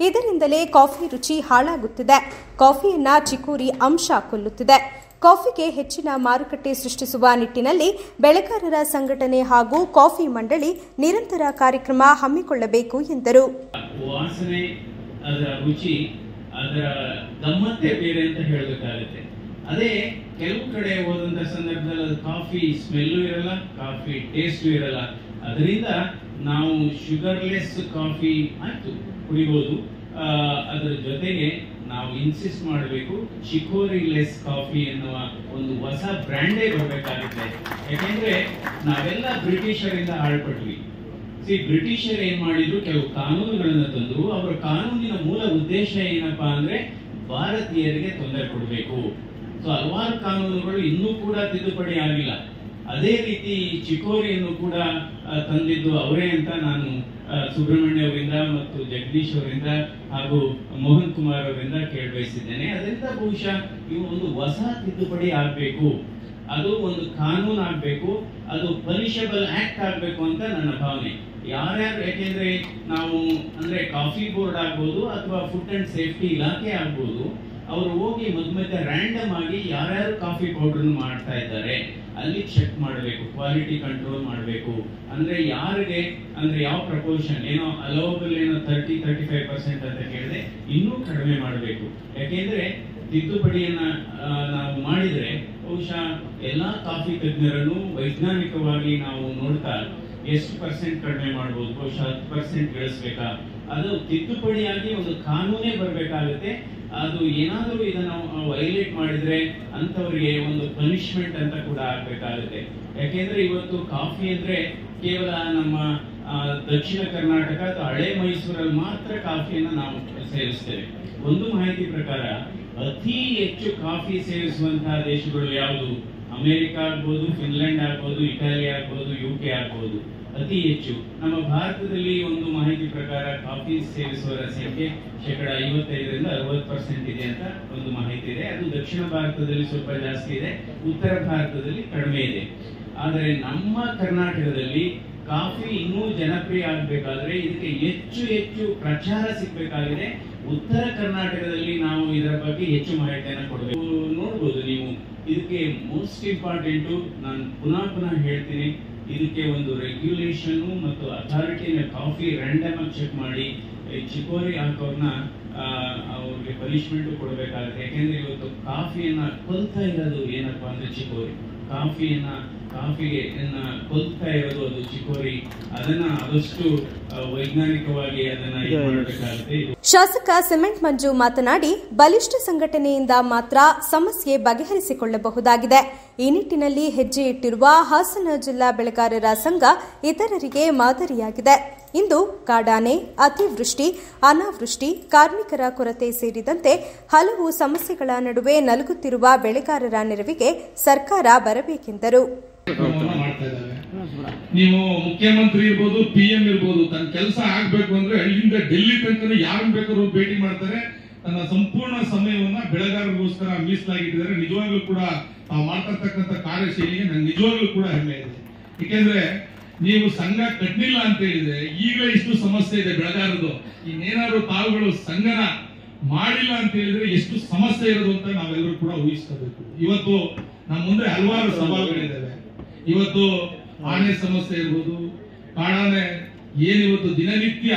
ಇದರಿಂದಲೇ ಕಾಫಿ ರುಚಿ ಹಾಳಾಗುತ್ತಿದೆ. ಕಾಫಿಯನ್ನ ಚಿಕೋರಿ ಅಂಶ ಕೊಲ್ಲುತ್ತಿದೆ. ಕಾಫಿಗೆ ಹೆಚ್ಚಿನ ಮಾರುಕಟ್ಟೆ ಸೃಷ್ಟಿಸುವ ನಿಟ್ಟಿನಲ್ಲಿ ಬೆಳೆಗಾರರ ಸಂಘಟನೆ ಹಾಗೂ ಕಾಫಿ ಮಂಡಳಿ ನಿರಂತರ ಕಾರ್ಯಕ್ರಮ ಹಮ್ಮಿಕೊಳ್ಳಬೇಕು ಎಂದರು. ವಾಸನೆ, ಅದರ ರುಚಿ, ಅದರ ಗಮ್ಮತ್ತೇ ಬೇರೆ ಅಂತ ಹೇಳಬೇಕಾಗುತ್ತೆ. ಅದೇ ಕೆಲವು ಕಡೆ ಹೋದಂತ ಸಂದರ್ಭದಲ್ಲಿ ಅದು ಕಾಫಿ ಸ್ಮೆಲ್ಲು ಇರಲ್ಲ, ಕಾಫಿ ಟೇಸ್ಟು ಇರಲ್ಲ. ಅದರಿಂದ ನಾವು ಶುಗರ್ಲೆಸ್ ಕಾಫಿ ಆಯ್ತು ಕುಡಿಬಹುದು. ಅದರ ಜೊತೆಗೆ ನಾವು ಇನ್ಸಿಸ್ಟ್ ಮಾಡಬೇಕು ಚಿಕೋರಿ ಲೆಸ್ ಕಾಫಿ ಎನ್ನುವ ಒಂದು ಹೊಸ ಬ್ರ್ಯಾಂಡೇ ಬರಬೇಕಾಗುತ್ತೆ. ಯಾಕೆಂದ್ರೆ ನಾವೆಲ್ಲ ಬ್ರಿಟಿಷರಿಂದ ಆಳ್ಪಟ್ವಿ. ಬ್ರಿಟಿಷರ್ ಏನ್ ಮಾಡಿದ್ರು, ಕೆಲವು ಕಾನೂನುಗಳನ್ನ ತಂದ್ರು. ಅವರ ಕಾನೂನಿನ ಮೂಲ ಉದ್ದೇಶ ಏನಪ್ಪಾ ಅಂದ್ರೆ ಭಾರತೀಯರಿಗೆ ತೊಂದರೆ ಕೊಡಬೇಕು. ಸೊ ಹಲವಾರು ಕಾನೂನುಗಳು ಇನ್ನೂ ಕೂಡ ತಿದ್ದುಪಡಿ ಆಗಿಲ್ಲ. ಅದೇ ರೀತಿ ಚಿಕೋರಿಯನ್ನು ಕೂಡ ತಂದಿದ್ದು ಅವರೇ ಅಂತ ನಾನು ಸುಬ್ರಹ್ಮಣ್ಯ ಅವರಿಂದ ಮತ್ತು ಜಗದೀಶ್ ಅವರಿಂದ ಹಾಗೂ ಮೋಹನ್ ಕುಮಾರ್ ಅವರಿಂದ ಕೇಳಬಯಸಿದ್ದೇನೆ. ಅದರಿಂದ ಬಹುಶಃ ಇವು ಒಂದು ಹೊಸ ತಿದ್ದುಪಡಿ ಆಗ್ಬೇಕು, ಅದು ಒಂದು ಕಾನೂನು ಆಗ್ಬೇಕು, ಅದು ಪನಿಷಬಲ್ ಆಕ್ಟ್ ಆಗ್ಬೇಕು ಅಂತ ನನ್ನ ಭಾವನೆ. ಯಾರ್ಯಾರು, ಯಾಕೆಂದ್ರೆ ನಾವು ಅಂದ್ರೆ ಕಾಫಿ ಬೋರ್ಡ್ ಆಗ್ಬೋದು ಅಥವಾ ಫುಡ್ ಅಂಡ್ ಸೇಫ್ಟಿ ಇಲಾಖೆ ಆಗ್ಬೋದು, ಅವರು ಹೋಗಿ ಮಧ್ಯ ರ್ಯಾಂಡಮ್ ಆಗಿ ಯಾರ್ಯಾರು ಕಾಫಿ ಪೌಡರ್ ಮಾಡ್ತಾ ಇದ್ದಾರೆ ಅಲ್ಲಿ ಚೆಕ್ ಮಾಡಬೇಕು, ಕ್ವಾಲಿಟಿ ಕಂಟ್ರೋಲ್ ಮಾಡಬೇಕು. ಅಂದ್ರೆ ಯಾರಿಗೆ ಅಂದ್ರೆ ಯಾವ ಪ್ರಪೋರ್ಷನ್, ಏನೋ ಅಲೋಬಲ್ ಏನೋ 30-35% ಅಂತ ಕೇಳಿದ್ರೆ ಇನ್ನೂ ಕಡಿಮೆ ಮಾಡಬೇಕು. ಯಾಕೆಂದ್ರೆ ತಿದ್ದುಪಡಿಯನ್ನ ನಾವು ಮಾಡಿದ್ರೆ ಬಹುಶಃ ಎಲ್ಲಾ ಕಾಫಿ ತಜ್ಞರನ್ನು ವೈಜ್ಞಾನಿಕವಾಗಿ ನಾವು ನೋಡ್ತಾ ಎಷ್ಟು % ಕಡಿಮೆ ಮಾಡಬಹುದು, ಬಹುಶಃ 10% ಗಳಿಸ್ಬೇಕಾ, ಅದು ತಿದ್ದುಪಡಿಯಾಗಿ ಒಂದು ಕಾನೂನೇ ಬರಬೇಕಾಗುತ್ತೆ. ಅದು ಏನಾದರೂ ಇದನ್ನು ವೈಲೇಟ್ ಮಾಡಿದ್ರೆ ಅಂತವರಿಗೆ ಒಂದು ಪನಿಷ್ಮೆಂಟ್ ಅಂತ ಕೂಡ ಆಗ್ಬೇಕಾಗುತ್ತೆ. ಯಾಕೆಂದ್ರೆ ಇವತ್ತು ಕಾಫಿ ಅಂದ್ರೆ ಕೇವಲ ನಮ್ಮ ದಕ್ಷಿಣ ಕರ್ನಾಟಕ ಅಥವಾ ಹಳೆ ಮೈಸೂರಲ್ಲಿ ಮಾತ್ರ ಕಾಫಿಯನ್ನು ನಾವು ಸೇವಿಸ್ತೇವೆ. ಒಂದು ಮಾಹಿತಿ ಪ್ರಕಾರ ಅತಿ ಹೆಚ್ಚು ಕಾಫಿ ಸೇವಿಸುವಂತಹ ದೇಶಗಳು ಯಾವುದು? ಅಮೆರಿಕ ಆಗ್ಬೋದು, ಫಿನ್ಲೆಂಡ್ ಆಗ್ಬೋದು, ಇಟಲಿ ಆಗ್ಬೋದು, UK ಆಗ್ಬೋದು. ಅತಿ ಹೆಚ್ಚು ನಮ್ಮ ಭಾರತದಲ್ಲಿ ಒಂದು ಮಾಹಿತಿ ಪ್ರಕಾರ ಕಾಫಿ ಸೇವಿಸುವವರ ಸಂಖ್ಯೆ 55-60% ಇದೆ ಅಂತ ಒಂದು ಮಾಹಿತಿ ಇದೆ. ಅದು ದಕ್ಷಿಣ ಭಾರತದಲ್ಲಿ ಸ್ವಲ್ಪ ಜಾಸ್ತಿ ಇದೆ, ಉತ್ತರ ಭಾರತದಲ್ಲಿ ಕಡಿಮೆ ಇದೆ. ಆದರೆ ನಮ್ಮ ಕರ್ನಾಟಕದಲ್ಲಿ ಕಾಫಿ ಇನ್ನೂ ಜನಪ್ರಿಯ ಆಗಬೇಕಾದ್ರೆ ಇದಕ್ಕೆ ಹೆಚ್ಚು ಪ್ರಚಾರ ಸಿಗಬೇಕಾಗಿದೆ. ಉತ್ತರ ಕರ್ನಾಟಕದಲ್ಲಿ ನಾವು ಇದರ ಬಗ್ಗೆ ಹೆಚ್ಚು ಮಾಹಿತಿಯನ್ನು ಕೊಡಬೇಕು. ನೋಡ್ಬೋದು ನೀವು, ಇದಕ್ಕೆ ಮೋಸ್ಟ್ ಇಂಪಾರ್ಟೆಂಟು, ನಾನು ಪುನಃ ಹೇಳ್ತೀನಿ, ಇದಕ್ಕೆ ಒಂದು ರೆಗ್ಯುಲೇಷನ್ ಮತ್ತು ಅಥಾರಿಟಿನ ಕಾಫಿ ರ್ಯಾಂಡಮ್ ಆಗಿ ಚೆಕ್ ಮಾಡಿ ಚಿಕೋರಿ ಹಾಕೋರ್ನ ಅವ್ರಿಗೆ ಪನಿಷ್ಮೆಂಟ್ ಕೊಡಬೇಕಾಗುತ್ತೆ. ಯಾಕೆಂದ್ರೆ ಇವತ್ತು ಕಾಫಿಯನ್ನ ಕೊಲ್ತಾ ಇರೋದು ಏನಪ್ಪಾ ಅಂದ್ರೆ ಚಿಕೋರಿ. ಕಾಫಿಗೆ ಕೊಲ್ತಾ ಇರೋದು ಅದು ಚಿಕೋರಿ. ಅದನ್ನ ಆದಷ್ಟು ವೈಜ್ಞಾನಿಕವಾಗಿ ಅದನ್ನ ಮಾಡಬೇಕಾಗುತ್ತೆ. ಶಾಸಕ ಸಿಮೆಂಟ್ ಮಂಜು ಮಾತನಾಡಿ, ಬಲಿಷ್ಠ ಸಂಘಟನೆಯಿಂದ ಮಾತ್ರ ಸಮಸ್ಯೆ ಬಗೆಹರಿಸಿಕೊಳ್ಳಬಹುದಾಗಿದೆ. ಈ ನಿಟ್ಟಿನಲ್ಲಿ ಹೆಜ್ಜೆ ಇಟ್ಟಿರುವ ಹಾಸನ ಜಿಲ್ಲಾ ಬೆಳೆಗಾರರ ಸಂಘ ಇತರರಿಗೆ ಮಾದರಿಯಾಗಿದೆ. ಇಂದು ಕಾಡಾನೆ, ಅತಿವೃಷ್ಟಿ, ಅನಾವೃಷ್ಟಿ, ಕಾರ್ಮಿಕರ ಕೊರತೆ ಸೇರಿದಂತೆ ಹಲವು ಸಮಸ್ಯೆಗಳ ನಡುವೆ ನಲುಗುತ್ತಿರುವ ಬೆಳೆಗಾರರ ನೆರವಿಗೆ ಸರ್ಕಾರ ಬರಬೇಕೆಂದರು. ನೀವು ಮುಖ್ಯಮಂತ್ರಿ ಇರ್ಬೋದು, PM ಇರ್ಬೋದು, ತನ್ನ ಕೆಲಸ ಆಗ್ಬೇಕು ಅಂದ್ರೆ ಹಳ್ಳಿಯಿಂದ ಡೆಲ್ಲಿ ತನಕ ಯಾರನ್ನ ಬೇಕಾದ್ರೂ ಭೇಟಿ ಮಾಡ್ತಾರೆ. ತನ್ನ ಸಂಪೂರ್ಣ ಸಮಯವನ್ನ ಬೆಳೆಗಾರರಿಗೋಸ್ಕರ ಮೀಸಲಾಗಿಟ್ಟಿದ್ದಾರೆ. ನಿಜವಾಗ್ಲೂ ಕೂಡ ತಾವು ಮಾಡ್ತಿರ್ತಕ್ಕಂಥ ಕಾರ್ಯಶೈಲಿಗೆ ನಂಗೆ ನಿಜವಾಗ್ಲೂ ಕೂಡ ಹೆಮ್ಮೆ ಇದೆ. ಏಕೆಂದ್ರೆ ನೀವು ಸಂಘ ಕಟ್ಟಲಿಲ್ಲ ಅಂತ ಹೇಳಿದ್ರೆ ಈಗಲೇ ಇಷ್ಟು ಸಮಸ್ಯೆ ಇದೆ ಬೆಳೆಗಾರದು. ಇನ್ನೇನಾದ್ರು ತಾವುಗಳು ಸಂಘನ ಮಾಡಿಲ್ಲ ಅಂತ ಹೇಳಿದ್ರೆ ಎಷ್ಟು ಸಮಸ್ಯೆ ಇರೋದು ಅಂತ ನಾವೆಲ್ಲರೂ ಕೂಡ ಊಹಿಸ್ಕೋಬೇಕು. ಇವತ್ತು ನಮ್ಮ ಮುಂದೆ ಹಲವಾರು ಸವಾಲುಗಳಿದ್ದಾವೆ. ಇವತ್ತು ಆನೆ ಸಮಸ್ಯೆ ಇರ್ಬೋದು, ಕಾಡಾನೆ ಏನಿವತ್ತು ದಿನನಿತ್ಯ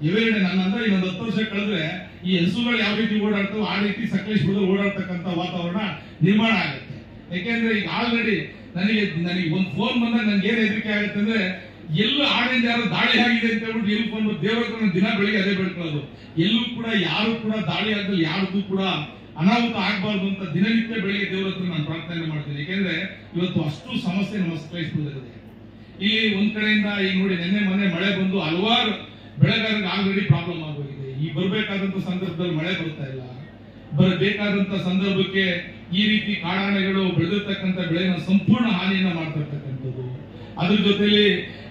ಎವರಿಡೆ ನನ್ನಂದ್ರೆ ಇನ್ನೊಂದು 10 ವರ್ಷ ಕಳೆದ್ರೆ ಈ ಹಸುಗಳು ಯಾವ ರೀತಿ ಓಡಾಡ್ತಾವೆ ಆ ರೀತಿ ಸಕಲೇಶ್ಪುರದಲ್ಲಿ ಓಡಾಡ್ತಕ್ಕಂಥ ವಾತಾವರಣ ನಿರ್ಮಾಣ ಆಗುತ್ತೆ. ಯಾಕೆಂದ್ರೆ ಈಗ ಆಲ್ರೆಡಿ ನನಗೆ ಒಂದು ಫೋನ್ ಬಂದಾಗ ನನ್ಗೆ ಏನ್ ಹೆದರಿಕೆ ಆಗುತ್ತೆ ಅಂದ್ರೆ ಎಲ್ಲೂ ಆಡಿಂದ ಯಾರು ದಾಳಿ ಆಗಿದೆ ಅಂತ ಹೇಳ್ಬಿಟ್ಟು ಎಲ್ಲಿ ಫೋನ್ ದೇವರ ದಿನ ಬೆಳಿಗ್ಗೆ ಅದೇ ಬೆಳ್ಕೊಳ್ಳೋದು. ಎಲ್ಲೂ ಕೂಡ ಯಾರು ಕೂಡ ದಾಳಿ ಆಗದಲ್ಲಿ ಯಾರಿಗೂ ಕೂಡ ಅನಾಹುತ ಆಗಬಾರ್ದು ಅಂತ ದಿನನಿತ್ಯ ಬೆಳಿಗ್ಗೆ ದೇವರ ಹತ್ರ ನಾನು ಪ್ರಾರ್ಥನೆ ಮಾಡ್ತೀನಿ. ಯಾಕೆಂದ್ರೆ ಇವತ್ತು ಅಷ್ಟು ಸಮಸ್ಯೆ ನಮ್ಮ ಸಕಲೇಶ್ಪುರದಲ್ಲಿದೆ. ಇಲ್ಲಿ ಒಂದ್ ಕಡೆಯಿಂದ ಈಗ ನೋಡಿ ನಿನ್ನೆ ಮೊನ್ನೆ ಮಳೆ ಬಂದು ಹಲವಾರು ಬೆಳೆಗಾರರಿಗೆ ಆಲ್ರೆಡಿ ಪ್ರಾಬ್ಲಮ್ ಆಗೋಗಿದೆ. ಈ ಬರ್ಬೇಕಾದಂತ ಸಂದರ್ಭದಲ್ಲಿ ಮಳೆ ಬರ್ತಾ ಇಲ್ಲ. ಬರಬೇಕಾದಂತ ಸಂದರ್ಭಕ್ಕೆ ಈ ರೀತಿ ಕಾಡಾನೆಗಳು ಬೆಳೆದಿರ್ತಕ್ಕಂಥ ಬೆಳೆನ ಸಂಪೂರ್ಣ ಹಾನಿಯನ್ನ ಮಾಡ್ತಿರ್ತಕ್ಕಂಥದ್ದು. ಅದ್ರ ಜೊತೆಲಿ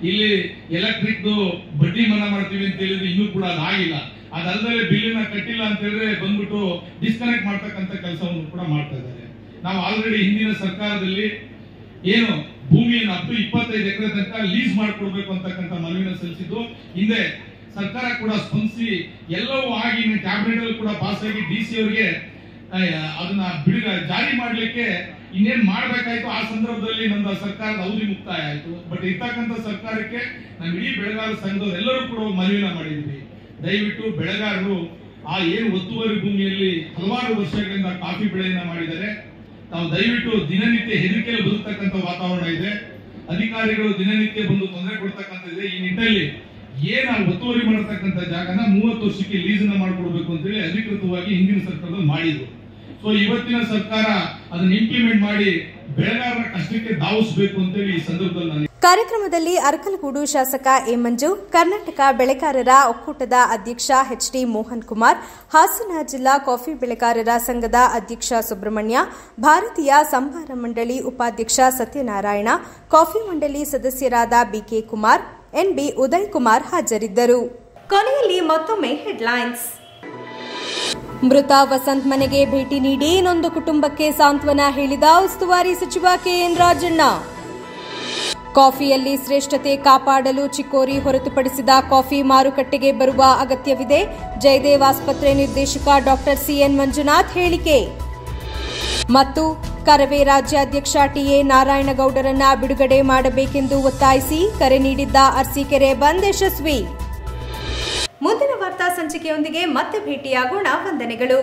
ಇಲ್ಲಿ ಎಲೆಕ್ಟ್ರಿಕ್ ಬಡ್ಡಿ ಮನ್ನಾ ಮಾಡ್ತೀವಿ ಅಂತ ಹೇಳಿದ್ರೆ ಇನ್ನೂ ಕೂಡ ಅದಾಗಿಲ್ಲ. ಅದಲ್ಲದೆ ಬಿಲ್ಲಿನ ಕಟ್ಟಿಲ್ಲ ಅಂತ ಹೇಳಿದ್ರೆ ಬಂದ್ಬಿಟ್ಟು ಡಿಸ್ಕನೆಕ್ಟ್ ಮಾಡ್ತಕ್ಕಂಥ ಕೆಲಸವನ್ನು ಕೂಡ ಮಾಡ್ತಾ ಇದ್ದಾರೆ. ನಾವು ಆಲ್ರೆಡಿ ಹಿಂದಿನ ಸರ್ಕಾರದಲ್ಲಿ ಏನು ಭೂಮಿಯನ್ನು ಅಪ್ ಟು 25 ಎಕರೆ ತನಕ ಲೀಸ್ ಮಾಡ್ಕೊಡ್ಬೇಕು ಅಂತಕ್ಕಂಥ ಮನವಿನ ಸಲ್ಲಿಸಿದ್ದು. ಹಿಂದೆ ಸರ್ಕಾರ ಕೂಡ ಸ್ಪಂದಿಸಿ ಎಲ್ಲವೂ ಆಗಿ ಕ್ಯಾಬಿನೆಟ್ ಅಲ್ಲಿ ಕೂಡ ಪಾಸ್ ಆಗಿ DC ಅವರಿಗೆ ಅದನ್ನ ಜಾರಿ ಮಾಡ್ಲಿಕ್ಕೆ ಇನ್ನೇನ್ ಮಾಡ್ಬೇಕಾಯ್ತು. ಆ ಸಂದರ್ಭದಲ್ಲಿ ನಮ್ಮ ಸರ್ಕಾರದ ಅವಧಿ ಮುಕ್ತಾಯ ಆಯ್ತು. ಬಟ್ ಇರ್ತಕ್ಕಂಥ ಸರ್ಕಾರಕ್ಕೆ ನಮ್ಮ ಇಡೀ ಬೆಳೆಗಾರ ಸಂಘದವರು ಎಲ್ಲರೂ ಕೂಡ ಮನವಿನ ಮಾಡಿದ್ವಿ. ದಯವಿಟ್ಟು ಬೆಳೆಗಾರರು ಆ ಏನು ಒತ್ತುವರಿ ಭೂಮಿಯಲ್ಲಿ ಹಲವಾರು ವರ್ಷಗಳಿಂದ ಕಾಫಿ ಬೆಳೆಯನ್ನ ಮಾಡಿದ್ದಾರೆ. ತಾವು ದಯವಿಟ್ಟು ದಿನನಿತ್ಯ ಹೆದರಿಕೆಯಲ್ಲಿ ಬದುಕ್ತಕ್ಕಂಥ ವಾತಾವರಣ ಇದೆ. ಅಧಿಕಾರಿಗಳು ದಿನನಿತ್ಯ ಬಂದು ತೊಂದರೆ ಕೊಡ್ತಕ್ಕಂಥದ್ದಿದೆ. ಈ ನಿಟ್ಟಿನಲ್ಲಿ ಏನ ಒತ್ತುವರಿ ಮಾಡತಕ್ಕಂಥ ಜಾಗನ 30 ವರ್ಷಕ್ಕೆ ಲೀಸನ್ನ ಮಾಡ್ಕೊಡ್ಬೇಕು ಅಂತ ಹೇಳಿ ಅಧಿಕೃತವಾಗಿ ಹಿಂದಿನ ಸರ್ಕಾರದಲ್ಲಿ ಮಾಡಿದ್ರು. ಸೊ ಇವತ್ತಿನ ಸರ್ಕಾರ ಅದನ್ನ ಇಂಪ್ಲಿಮೆಂಟ್ ಮಾಡಿ ಬೆಳೆಗಾರರ ಕಷ್ಟಕ್ಕೆ ಧಾವಿಸಬೇಕು ಅಂತ ಹೇಳಿ ಈ ಸಂದರ್ಭದಲ್ಲಿ ಕಾರ್ಯಕ್ರಮದಲ್ಲಿ ಅರಕಲಗೂಡು ಶಾಸಕ ಎ ಮಂಜು, ಕರ್ನಾಟಕ ಬೆಳೆಗಾರರ ಒಕ್ಕೂಟದ ಅಧ್ಯಕ್ಷ HT ಮೋಹನ್ ಕುಮಾರ್, ಹಾಸನ ಜಿಲ್ಲಾ ಕಾಫಿ ಬೆಳೆಗಾರರ ಸಂಘದ ಅಧ್ಯಕ್ಷ ಸುಬ್ರಹ್ಮಣ್ಯ, ಭಾರತೀಯ ಸಂಭಾರ ಮಂಡಳಿ ಉಪಾಧ್ಯಕ್ಷ ಸತ್ಯನಾರಾಯಣ, ಕಾಫಿ ಮಂಡಳಿ ಸದಸ್ಯರಾದ BK ಕುಮಾರ್, NB ಉದಯ್ ಕುಮಾರ್ ಹಾಜರಿದ್ದರು. ಕೊನೆಯಲ್ಲಿ ಮತ್ತೊಮ್ಮೆ ಹೆಡ್ಲೈನ್ಸ್. ಮೃತ ವಸಂತ್ ಮನೆಗೆ ಭೇಟಿ ನೀಡಿ ಇನ್ನೊಂದು ಕುಟುಂಬಕ್ಕೆ ಸಾಂತ್ವನ ಹೇಳಿದ ಉಸ್ತುವಾರಿ ಸಚಿವ KN ರಾಜಣ್ಣ. ಕಾಫಿಯಲ್ಲಿ ಶ್ರೇಷ್ಠತೆ ಕಾಪಾಡಲು ಚಿಕ್ಕೋರಿ ಹೊರತುಪಡಿಸಿದ ಕಾಫಿ ಮಾರುಕಟ್ಟೆಗೆ ಬರುವ ಅಗತ್ಯವಿದೆ. ಜಯದೇವ್ ಆಸ್ಪತ್ರೆ ನಿರ್ದೇಶಕ ಡಾಕ್ಟರ್ CN ಮಂಜುನಾಥ್ ಹೇಳಿಕೆ. ಮತ್ತು ಕರವೇ ರಾಜ್ಯಾಧ್ಯಕ್ಷ TA ನಾರಾಯಣಗೌಡರನ್ನ ಬಿಡುಗಡೆ ಮಾಡಬೇಕೆಂದು ಒತ್ತಾಯಿಸಿ ಕರೆ ನೀಡಿದ್ದ ಅರಸೀಕೆರೆ ಬಂದ್ ಯಶಸ್ವಿ. ಮುಂದಿನ ವಾರ್ತಾ ಸಂಚಿಕೆಯೊಂದಿಗೆ ಮತ್ತೆ ಭೇಟಿಯಾಗೋಣ. ವಂದನೆಗಳು.